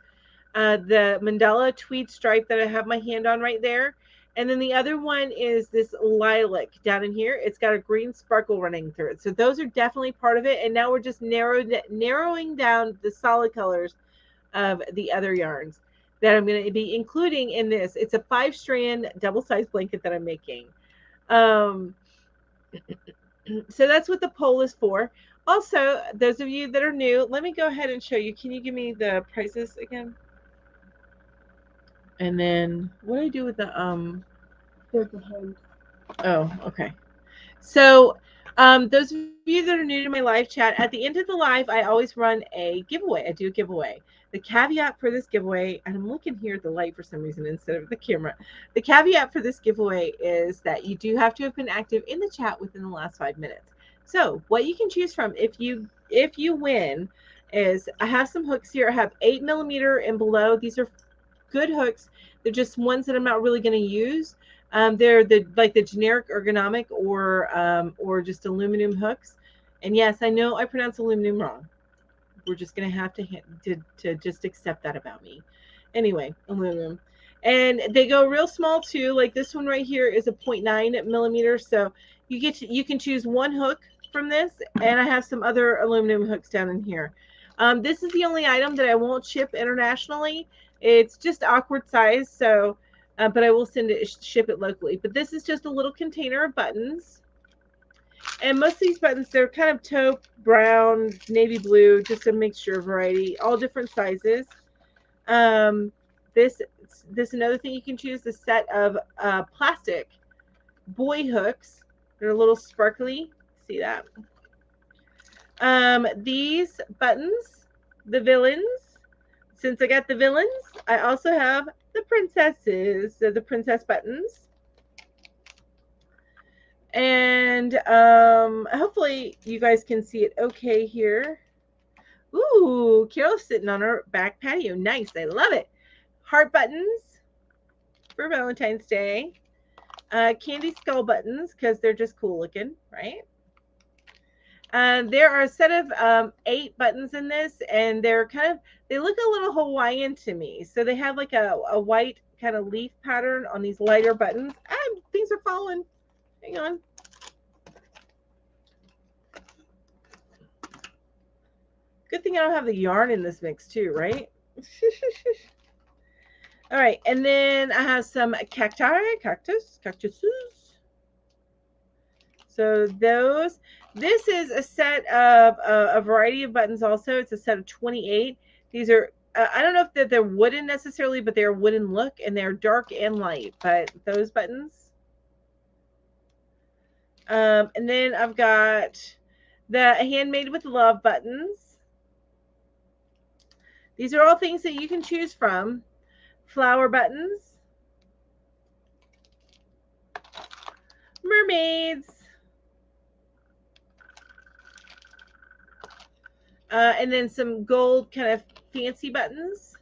the mandala tweed stripe that I have my hand on right there. And then the other one is this lilac down in here. It's got a green sparkle running through it. So those are definitely part of it. And now we're just narrowing down the solid colors of the other yarns that I'm going to be including in this. It's a 5-strand double-sized blanket that I'm making. So that's what the poll is for. Also, those of you that are new, let me go ahead and show you. Can you give me the prices again? And then what do I do with the They're behind. Oh, okay. So, those of you that are new to my live chat, at the end of the live, I always run a giveaway. I do a giveaway. The caveat for this giveaway, and I'm looking here at the light for some reason instead of the camera. The caveat for this giveaway is that you do have to have been active in the chat within the last 5 minutes. So, what you can choose from if you win is I have some hooks here. I have 8mm and below. These are good hooks. They're just ones that I'm not really going to use. They're the generic ergonomic or just aluminum hooks. And yes, I know I pronounce aluminum wrong. We're just gonna have to just accept that about me. Anyway, aluminum, and they go real small too. Like this one right here is a 0.9 millimeter. So you can choose one hook from this, and I have some other aluminum hooks down in here. This is the only item that I won't ship internationally. It's just awkward size, so but I will ship it locally. But this is just a little container of buttons. And most of these buttons, they're kind of taupe, brown, navy blue, just a mixture of variety, all different sizes. Um, this this another thing you can choose, a set of plastic boy hooks. They're a little sparkly. See that? These buttons, the villains. Since I got the villains, I also have the princesses, so the princess buttons. And hopefully you guys can see it okay here. Ooh, Carol's sitting on her back patio. Nice. I love it. Heart buttons for Valentine's Day. Candy skull buttons because they're just cool looking, right? There are a set of 8 buttons in this, and they look a little Hawaiian to me. So they have like a white kind of leaf pattern on these lighter buttons. Things are falling. Hang on. Good thing I don't have the yarn in this mix too, right? All right, and then I have some cactuses. So this is a set of a variety of buttons also. It's a set of 28. These are, I don't know if they're wooden necessarily, but they're wooden look, and they're dark and light. But those buttons. And then I've got the handmade with love buttons. These are all things that you can choose from. Flower buttons. Mermaids. And then some gold kind of fancy buttons.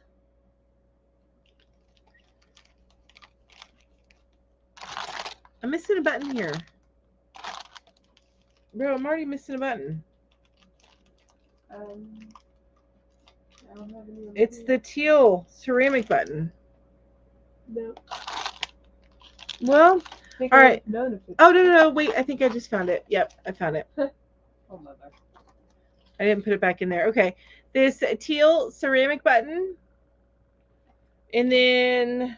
I'm missing a button here. Bro, I'm already missing a button. I don't have any. It's the teal ceramic button. No. Well, all right. Oh, no. Wait, I think I just found it. Yep, I found it. Oh, my God. I didn't put it back in there. Okay. This teal ceramic button. And then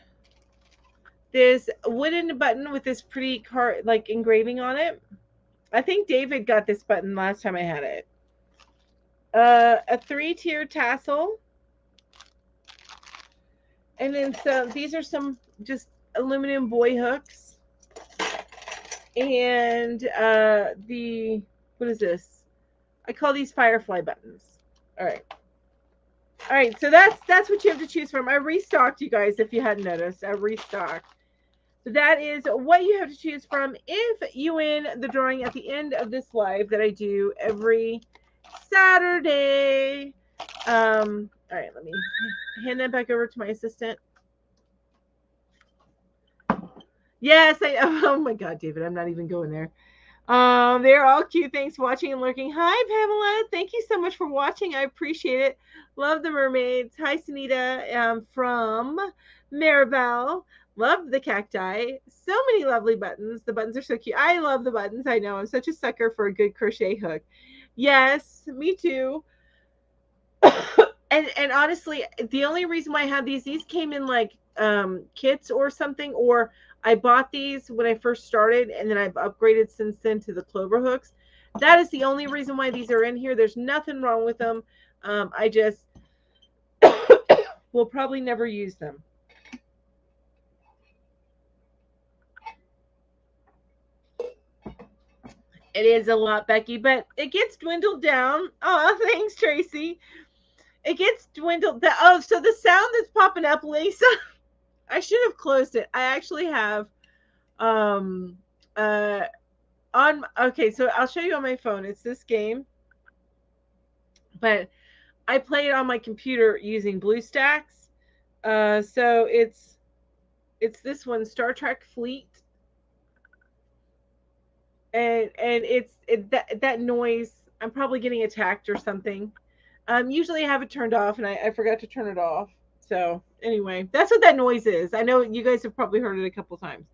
this wooden button with this pretty card, like engraving on it. I think David got this button last time I had it. A 3-tier tassel. And then these are some just aluminum boy hooks. And what is this? I call these firefly buttons. All right, so that's what you have to choose from. I restocked, you guys, if you hadn't noticed. I restocked. So that is what you have to choose from if you win the drawing at the end of this live that I do every Saturday. All right, let me hand that back over to my assistant. Yes, oh my God, David, I'm not even going there. They're all cute. Thanks for watching and lurking. Hi, Pamela. Thank you so much for watching. I appreciate it. Love the mermaids. Hi, Sunita from Maribel. Love the cacti. So many lovely buttons. The buttons are so cute. I love the buttons. I know. I'm such a sucker for a good crochet hook. Yes, me too. and honestly, the only reason why I have these came in like kits or something, or I bought these when I first started, and then I've upgraded since then to the clover hooks. That is the only reason why these are in here. There's nothing wrong with them. I just will probably never use them. It is a lot, Becky, but it gets dwindled down. Oh, thanks, Tracy. It gets dwindled down. Oh, so the sound that's popping up, Lisa, I should have closed it. I actually have um uh on okay, so I'll show you on my phone. It's this game, but I play it on my computer using BlueStacks. So it's this one, Star Trek Fleet, and that noise. I'm probably getting attacked or something. Usually I have it turned off, and I forgot to turn it off. So anyway, that's what that noise is. I know you guys have probably heard it a couple times.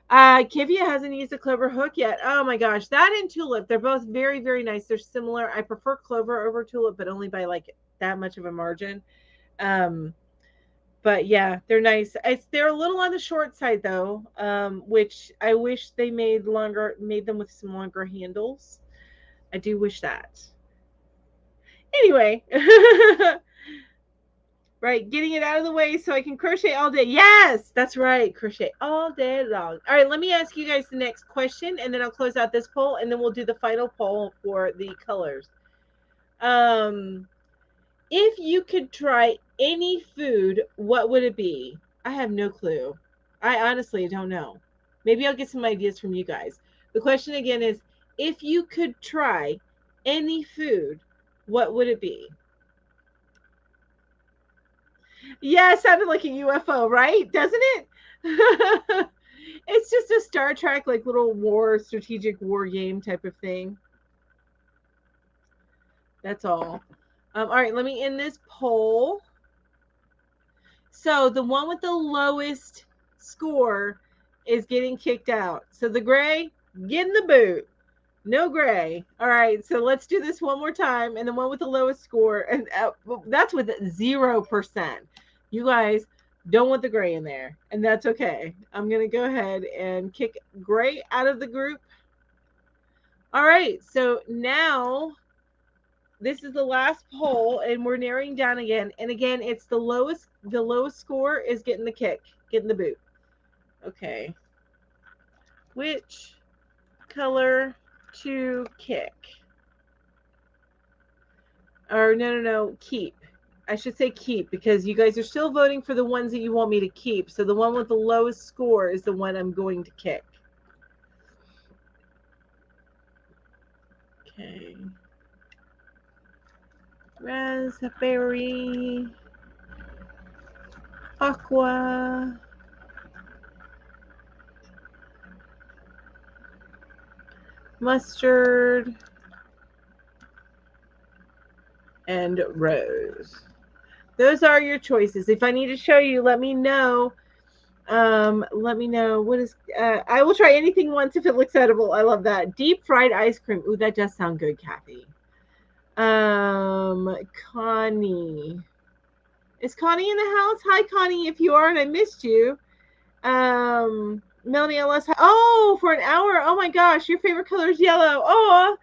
Kivia hasn't used a clover hook yet. Oh my gosh, that and tulip, they're both very, very nice. They're similar. I prefer clover over tulip, but only by like that much of a margin. Um, but yeah, they're nice. They're a little on the short side though, which I wish they made them with some longer handles. I do wish that. Anyway, right, getting it out of the way so I can crochet all day. Yes, that's right, crochet all day long. All right, let me ask you guys the next question, and then I'll close out this poll, and then we'll do the final poll for the colors. Um, if you could try any food, what would it be? I have no clue. I honestly don't know. Maybe I'll get some ideas from you guys. The question again is, if you could try any food, what would it be? Yeah, it sounded like a UFO, right? Doesn't it? It's just a Star Trek, like little strategic war game type of thing. That's all. All right, let me end this poll. So the one with the lowest score is getting kicked out. So the gray, get in the boot. No gray. All right, so let's do this one more time. And the one with the lowest score, and that's with 0%. You guys don't want the gray in there, and that's okay. I'm going to go ahead and kick gray out of the group. All right, so now this is the last poll, and we're narrowing down again. And again, it's the lowest score is getting the kick, getting the boot. Okay. Which color to kick? Or no, keep. I should say keep, because you guys are still voting for the ones that you want me to keep. So the one with the lowest score is the one I'm going to kick. Okay. Raspberry, aqua, mustard, and rose. Those are your choices. If I need to show you, let me know. Let me know what is. I will try anything once if it looks edible. I love that. Deep fried ice cream. Ooh, that does sound good, Kathy. Connie. Is Connie in the house? Hi, Connie. If you are and I missed you. Melanie, oh, for an hour. Oh my gosh, your favorite color is yellow. Oh,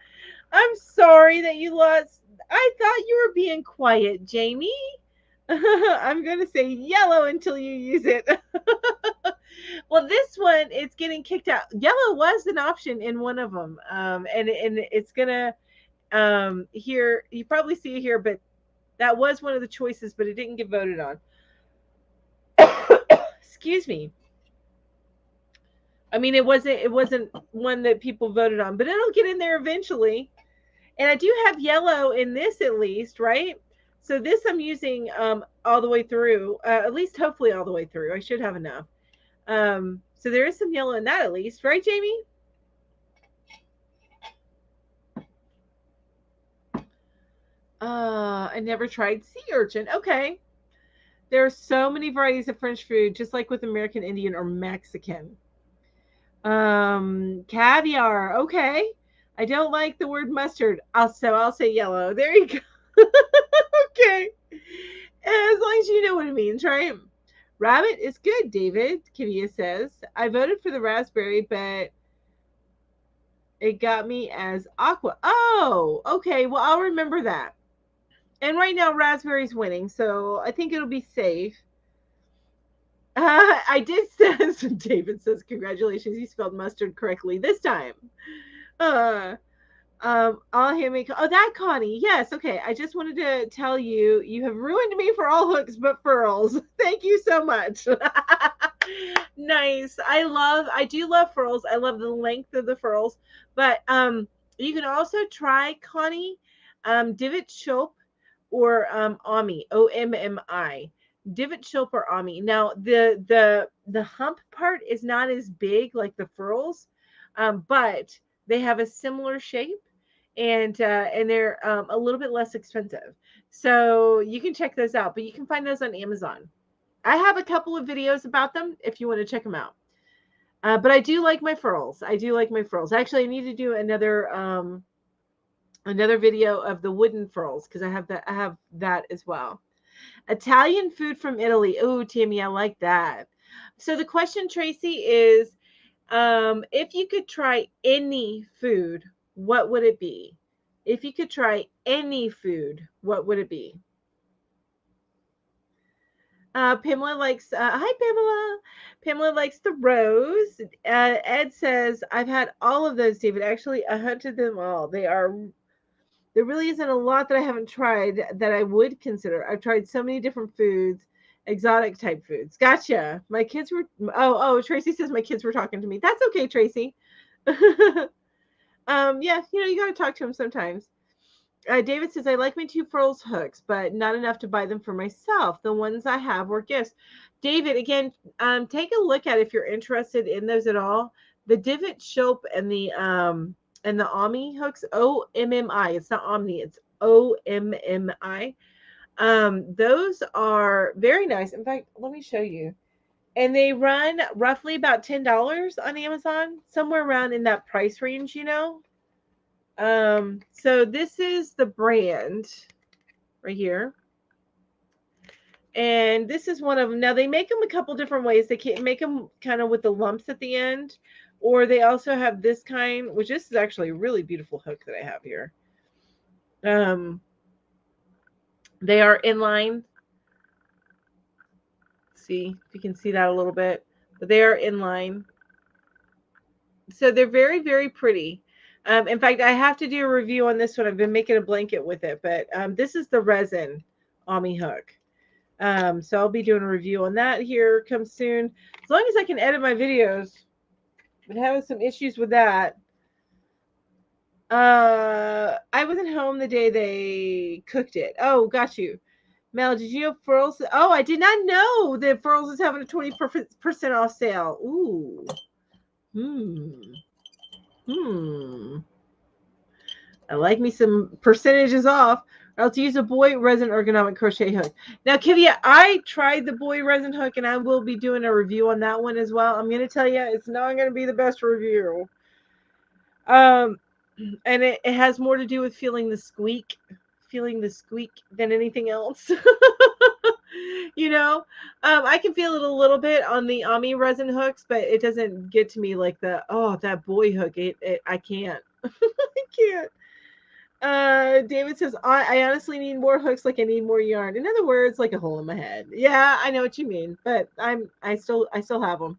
I'm sorry that you lost. I thought you were being quiet, Jamie. I'm going to say yellow until you use it. Well, this one, it's getting kicked out. Yellow was an option in one of them. And it's going to, here, you probably see it here, but that was one of the choices, but it didn't get voted on. Excuse me. I mean, it wasn't one that people voted on, but it'll get in there eventually. And I do have yellow in this at least, right? So this I'm using all the way through, at least hopefully all the way through. I should have enough. So there is some yellow in that at least, right, Jamie? I never tried sea urchin. Okay. There are so many varieties of French food, just like with American Indian or Mexican. Caviar. Okay. I don't like the word mustard. I'll say yellow. There you go. Okay. As long as you know what it means, right? Rabbit is good, David, Kivia says. I voted for the raspberry, but it got me as aqua. Oh, okay. Well, I'll remember that. And right now, raspberry's winning, so I think it'll be safe. I did says, David says, congratulations, he spelled mustard correctly this time. Uh, all handmade. Oh, that Connie. Yes. Okay. I just wanted to tell you, you have ruined me for all hooks but furls. Thank you so much. Nice. I do love furls. I love the length of the furls, but you can also try Connie, divot shope or Ommi, Ommi. Divot shope or Ommi. Now the hump part is not as big like the furls, but they have a similar shape, and they're a little bit less expensive. So you can check those out, but you can find those on Amazon. I have a couple of videos about them if you want to check them out. But I do like my furls. I do like my furls. Actually, I need to do another video of the wooden furls because I have that as well. Italian food from Italy. Oh, Tammy, I like that. So the question, Tracy, is if you could try any food, what would it be? If you could try any food, what would it be? Pamela likes, hi, Pamela. Pamela likes the rose. Ed says, I've had all of those, David. Actually, I hunted them all. There really isn't a lot that I haven't tried that I would consider. I've tried so many different foods, exotic type foods. Gotcha. My kids were, Tracy says my kids were talking to me. That's okay, Tracy. Yeah, you got to talk to them sometimes. David says, I like my two furls hooks, but not enough to buy them for myself. The ones I have were gifts. David, again, take a look at if you're interested in those at all. The divot shope and the Ommi hooks, OMMI. It's not Omni, it's OMMI. Those are very nice. In fact, let me show you. And they run roughly about $10 on Amazon, somewhere around in that price range. So this is the brand right here. And this is one of them. Now they make them a couple different ways. They can make them kind of with the lumps at the end, or they also have this kind, which this is actually a really beautiful hook that I have here. They are inline. See if you can see that a little bit, but they are inline. So they're very, very pretty. In fact, I have to do a review on this one. I've been making a blanket with it, but this is the Resin Ommi hook. So I'll be doing a review on that here come soon. As long as I can edit my videos. Been having some issues with that. I wasn't home the day they cooked it. Oh, got you. Mel, did you know Furls? Oh, I did not know that Furls is having a 20% off sale. Ooh. I like me some percentages off. I'll use a boy resin ergonomic crochet hook. Now, Kivia, I tried the boy resin hook, and I will be doing a review on that one as well. I'm going to tell you, it's not going to be the best review. And it has more to do with feeling the squeak than anything else. I can feel it a little bit on the Ami resin hooks, but it doesn't get to me like that boy hook. I can't. I can't. David says, I honestly need more hooks, like I need more yarn. In other words, like a hole in my head. Yeah, I know what you mean, but I still have them.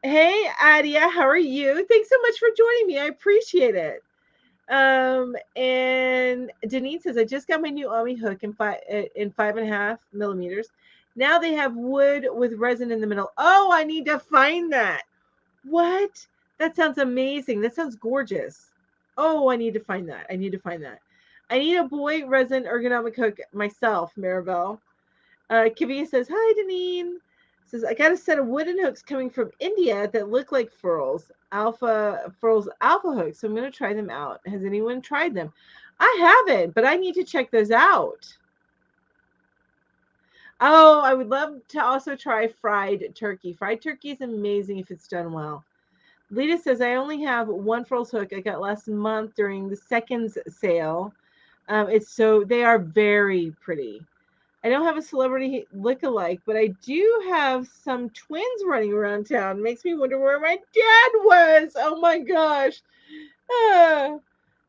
Hey, Adia, how are you? Thanks so much for joining me. I appreciate it. And Denise says, I just got my new Ami hook in 5.5 millimeters. Now they have wood with resin in the middle. Oh, I need to find that. What? That sounds amazing. That sounds gorgeous. Oh, I need to find that. I need a boy resin ergonomic hook myself, Maribel. Kavia says, hi, Deneen. Says, I got a set of wooden hooks coming from India that look like furls alpha hooks. So I'm going to try them out. Has anyone tried them? I haven't, but I need to check those out. Oh, I would love to also try fried turkey. Fried turkey is amazing if it's done well. Lita says, I only have one furls hook I got last month during the seconds sale. They are very pretty. I don't have a celebrity look-alike, but I do have some twins running around town. Makes me wonder where my dad was. Oh my gosh.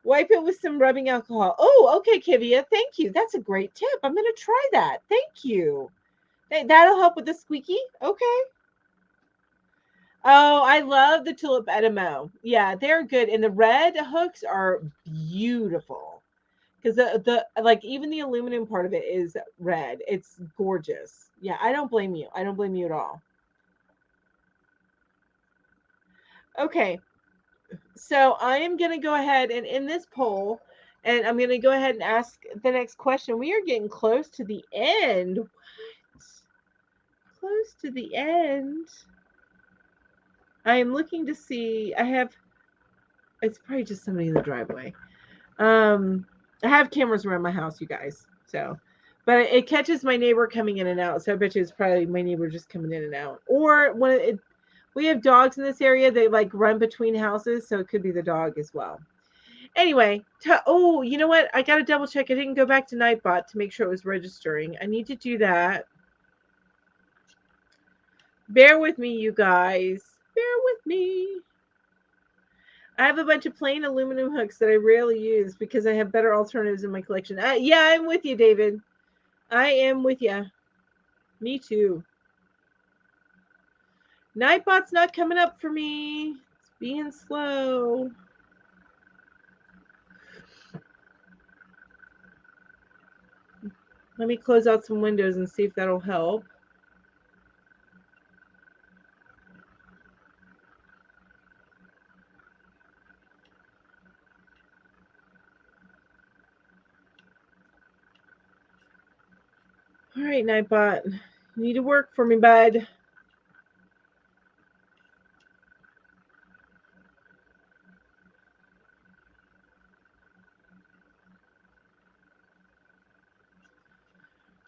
Wipe it with some rubbing alcohol. Oh, okay, Kivia. Thank you. That's a great tip. I'm going to try that. Thank you. That'll help with the squeaky. Okay. Oh, I love the tulip Edamo. Yeah, they're good. And the red hooks are beautiful. Because the like even the aluminum part of it is red. It's gorgeous. Yeah, I don't blame you. I don't blame you at all. Okay, so I am gonna go ahead and in this poll, and I'm gonna go ahead and ask the next question. We are getting close to the end. What? Close to the end. I am looking to see. I have. It's probably just somebody in the driveway. Um, I have cameras around my house, you guys. So, but it catches my neighbor coming in and out. So I bet you it's probably my neighbor just coming in and out. Or when we have dogs in this area, they like run between houses, so it could be the dog as well. Anyway, oh, you know what? I got to double check. I didn't go back to Nightbot to make sure it was registering. I need to do that. Bear with me, you guys. Bear with me. I have a bunch of plain aluminum hooks that I rarely use because I have better alternatives in my collection. Yeah, I'm with you, David. I am with you. Me too. Nightbot's not coming up for me. It's being slow. Let me close out some windows and see if that'll help. All right, Nightbot. You need to work for me, bud.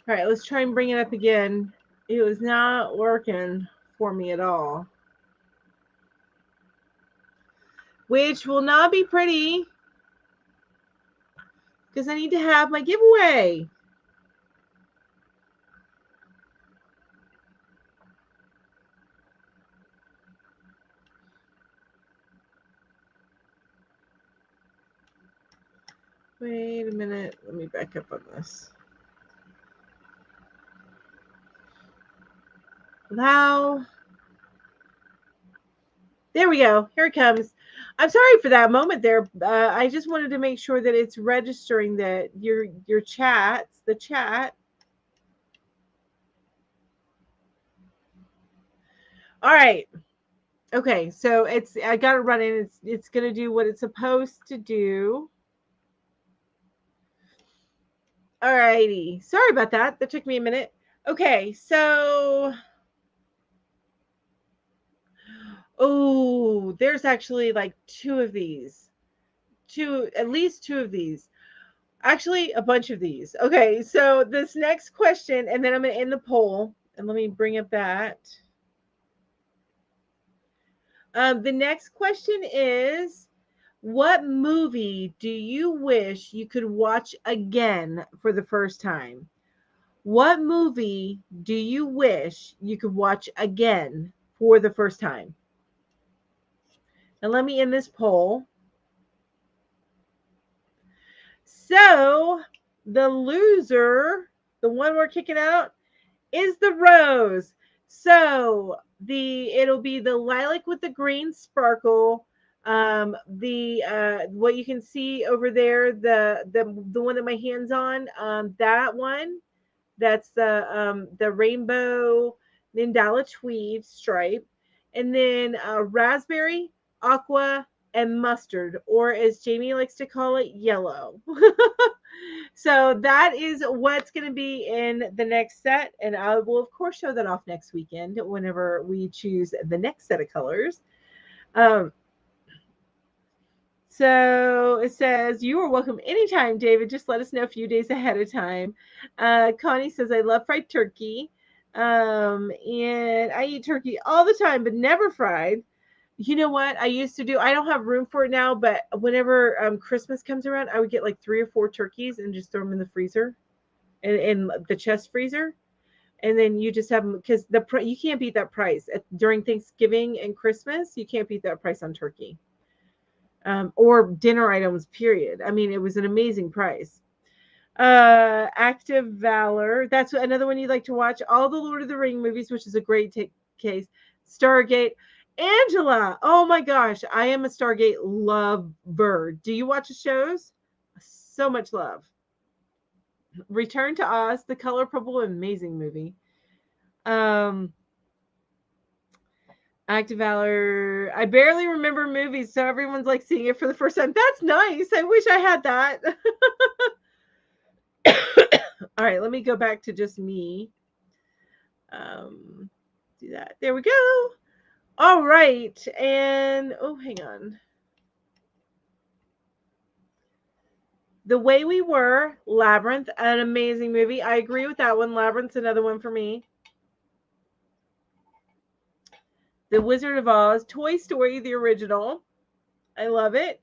All right, let's try and bring it up again. It was not working for me at all. Which will not be pretty because I need to have my giveaway. Wait a minute. Let me back up on this. Allow. There we go. Here it comes. I'm sorry for that moment there. I just wanted to make sure that it's registering that your chats, the chat. All right. Okay. So I got it running. It's gonna do what it's supposed to do. All righty. Sorry about that. That took me a minute. Okay. So oh, there's actually like two of these. At least two of these. Actually, a bunch of these. Okay, so this next question, and then I'm going to end the poll, and let me bring up that. The next question is, what movie do you wish you could watch again for the first time? What movie do you wish you could watch again for the first time? And let me end this poll. So, the loser, the one we're kicking out, is the rose. So it'll be the lilac with the green sparkle. The what you can see over there, the one that my hand's on, that one, that's the rainbow Nindala tweed stripe, and then raspberry, aqua, and mustard, or as Jamie likes to call it, yellow. So that is what's going to be in the next set. And I will, of course, show that off next weekend whenever we choose the next set of colors. Um, so it says, you are welcome anytime, David. Just let us know a few days ahead of time. Connie says, I love fried turkey. And I eat turkey all the time, but never fried. You know what I used to do? I don't have room for it now, but whenever Christmas comes around, I would get like 3 or 4 turkeys and just throw them in the freezer, in the chest freezer, and then you just have them because you can't beat that price during Thanksgiving and Christmas. You can't beat that price on turkey, or dinner items. Period. I mean, it was an amazing price. Active Valor. That's another one you'd like to watch. All the Lord of the Ring movies, which is a great case. Stargate. Angela, oh my gosh, I am a Stargate lover. Do you watch the shows? So much love. Return to Oz, The Color Purple, amazing movie. Um, Act of Valor. I barely remember movies, so everyone's like seeing it for the first time. That's nice. I wish I had that. All right, let me go back to just me. Do that. There we go. All right, and oh, hang on. The Way We Were, Labyrinth, an amazing movie. I agree with that one. Labyrinth's another one for me. The Wizard of Oz, Toy Story, the original. I love it.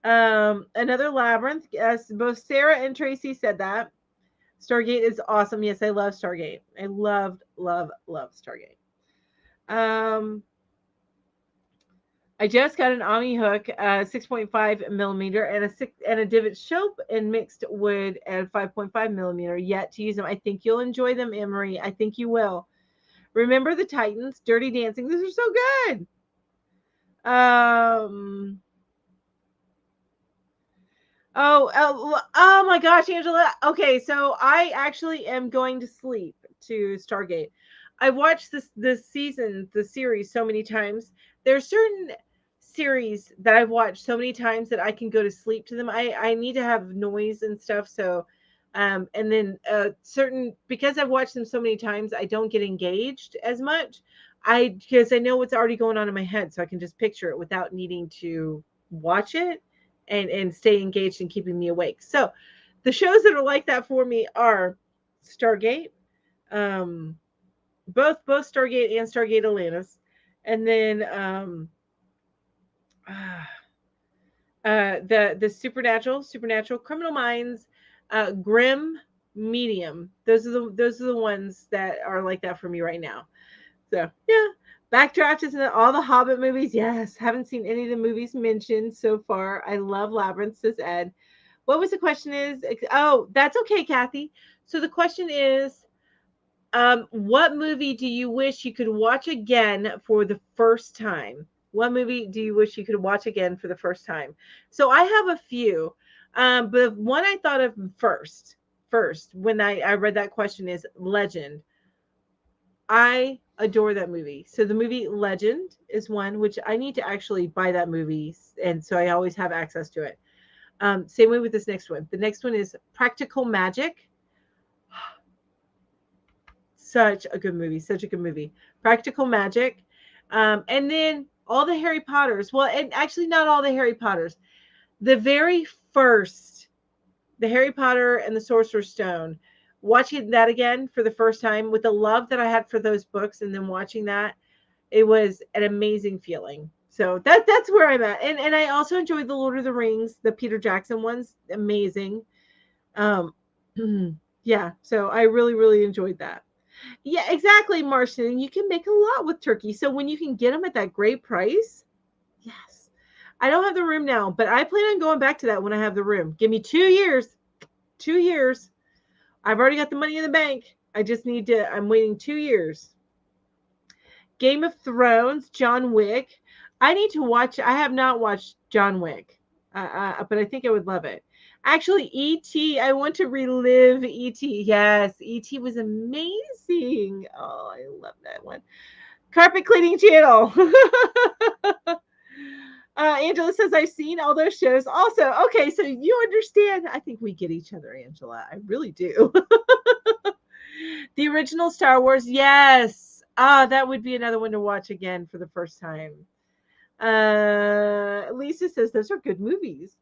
Another Labyrinth. Yes, both Sarah and Tracy said that. Stargate is awesome. Yes, I love Stargate. I love Stargate. I just got an Omni hook, 6.5 millimeter, and a divot soap and mixed wood at 5.5 millimeter. Yet to use them, I think you'll enjoy them, Emery. I think you will. Remember the Titans, Dirty Dancing. These are so good. Oh my gosh, Angela. Okay, so I actually am going to sleep to Stargate. I watched the series so many times. There's certain series that I've watched so many times that I can go to sleep to them. I need to have noise and stuff, so and then certain because I've watched them so many times, I don't get engaged as much. Because I know what's already going on in my head, so I can just picture it without needing to watch it and stay engaged and keeping me awake. So the shows that are like that for me are Stargate, um, both Stargate and Stargate Atlantis, and then uh, the Supernatural, Criminal Minds, Grim, Medium. Those are the ones that are like that for me right now. So yeah. Backdraft is in all the Hobbit movies. Yes, haven't seen any of the movies mentioned so far. I love Labyrinth, says Ed. What was the question is? Oh, that's okay, Kathy. So the question is, what movie do you wish you could watch again for the first time? What movie do you wish you could watch again for the first time? So I have a few, but one I thought of first when I read that question is Legend. I adore that movie. So the movie Legend is one which I need to actually buy that movie, and so I always have access to it. Same way with this next one. The next one is Practical Magic. Such a good movie. Such a good movie. Practical Magic. And then all the Harry Potters. Well, and actually not all the Harry Potters. The very first, the Harry Potter and the Sorcerer's Stone. Watching that again for the first time with the love that I had for those books, and then watching that, it was an amazing feeling. So that's where I'm at. And I also enjoyed the Lord of the Rings, the Peter Jackson ones. Amazing. Um, yeah, so I really enjoyed that. Yeah, exactly, Martian. You can make a lot with turkey. So when you can get them at that great price, yes. I don't have the room now, but I plan on going back to that when I have the room. Give me 2 years. 2 years. I've already got the money in the bank. I just need to, I'm waiting 2 years. Game of Thrones, John Wick. I need to watch, I have not watched John Wick, but I think I would love it. Actually, E.T., I want to relive E.T. Yes, E.T. was amazing. Oh, I love that one. Carpet Cleaning Channel. Angela says, I've seen all those shows also. Okay, so you understand. I think we get each other, Angela. I really do. The original Star Wars, yes. That would be another one to watch again for the first time. Lisa says, those are good movies.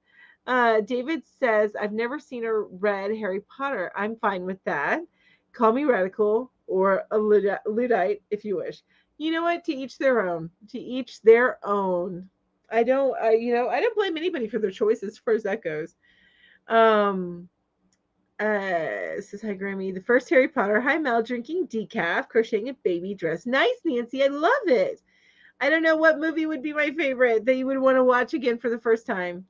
David says, I've never seen or read Harry Potter. I'm fine with that. Call me radical or a Luddite if you wish. You know what? To each their own. To each their own. I don't, I don't blame anybody for their choices as far as that goes. Says hi, Grammy. The first Harry Potter. Hi, Mel. Drinking decaf, crocheting a baby dress. Nice, Nancy. I love it. I don't know what movie would be my favorite that you would want to watch again for the first time.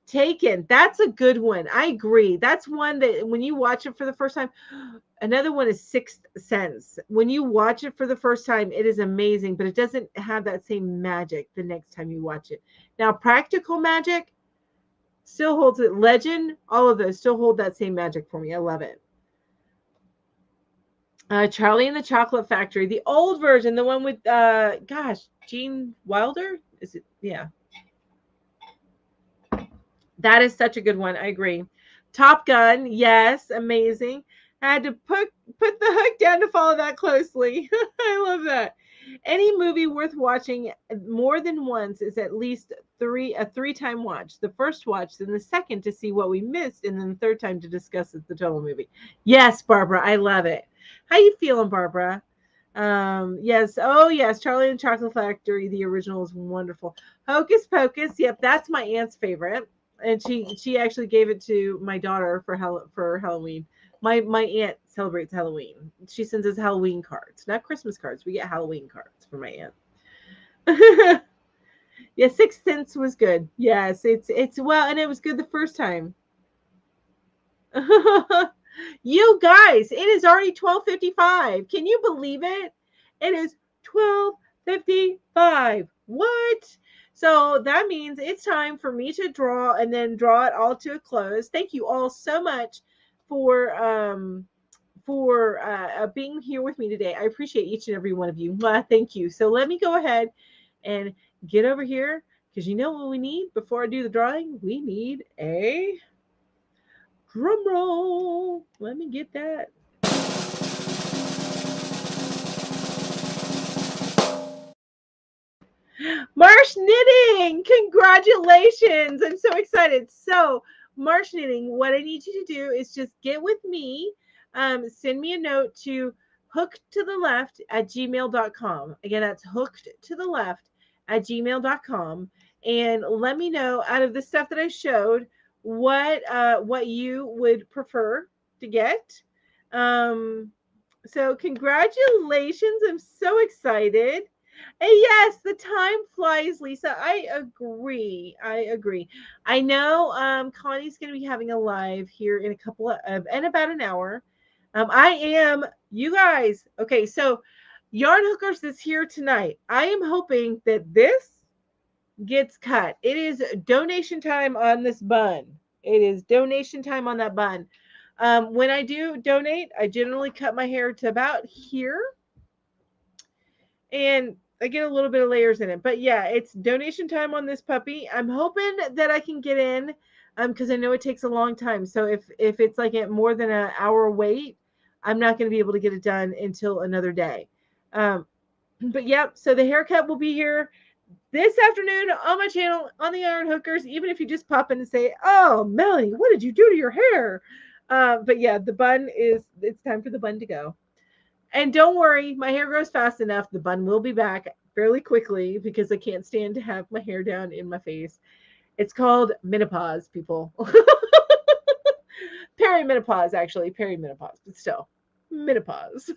Taken. That's a good one. I agree. That's one that when you watch it for the first time, another one is Sixth Sense. When you watch it for the first time, it is amazing, but it doesn't have that same magic the next time you watch it. Now, Practical Magic still holds it. Legend, all of those still hold that same magic for me. I love it. Charlie and the Chocolate Factory, the old version, the one with Gene Wilder. Is it? Yeah, that is such a good one. I agree. Top Gun, yes, amazing. I had to put the hook down to follow that closely. I love that. Any movie worth watching more than once is at least a three-time watch. The first watch, then the second to see what we missed, and then the third time to discuss the total movie. Yes, Barbara, I love it. How you feeling, Barbara? Yes. Oh, yes. Charlie and the Chocolate Factory, the original is wonderful. Hocus Pocus. Yep, that's my aunt's favorite, and she actually gave it to my daughter for Halloween. My aunt celebrates Halloween. She sends us Halloween cards, not Christmas cards. We get Halloween cards from my aunt. Yeah, Sixth Sense was good. Yes, it's well, and it was good the first time. You guys, it is already 12:55. Can you believe it? It is 12:55. What? So that means it's time for me to draw and then draw it all to a close. Thank you all so much for being here with me today. I appreciate each and every one of you. Thank you. So let me go ahead and get over here because you know what we need before I do the drawing? We need a drum roll. Let me get that. Marsh Knitting, congratulations. I'm so excited. So, Marsh Knitting, what I need you to do is just get with me. Send me a note to hookedtotheleft@gmail.com. Again, that's hookedtotheleft@gmail.com. And let me know out of the stuff that I showed what you would prefer to get. So congratulations. I'm so excited. And yes, the time flies, Lisa. I agree. I agree. I know Connie's going to be having a live here in a couple of in about an hour. I am you guys. Okay, so Yarn Hookers is here tonight. I am hoping that this gets cut. It is donation time on this bun. It is donation time on that bun. When I do donate, I generally cut my hair to about here, and I get a little bit of layers in it. But yeah, it's donation time on this puppy. I'm hoping that I can get in, because I know it takes a long time. So if it's like at more than an hour wait, I'm not going to be able to get it done until another day. But yep, so the haircut will be here this afternoon on my channel on the Yarn Hookers. Even if you just pop in and say, "Oh, Melanie, what did you do to your hair?" But yeah, it's time for the bun to go. And don't worry, my hair grows fast enough. The bun will be back fairly quickly because I can't stand to have my hair down in my face. It's called menopause, people. Perimenopause, actually. Perimenopause, but still, menopause.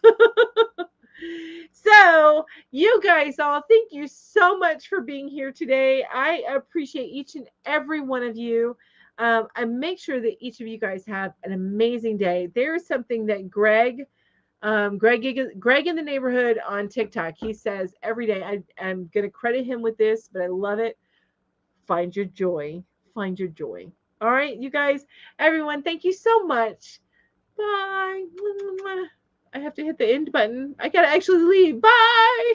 So, you guys all, thank you so much for being here today. I appreciate each and every one of you. I make sure that each of you guys have an amazing day. There's something that Greg in the neighborhood on TikTok, he says every day, I'm going to credit him with this, but I love it. Find your joy. Find your joy. All right, you guys, everyone, thank you so much. Bye. I have to hit the end button. I got to actually leave. Bye.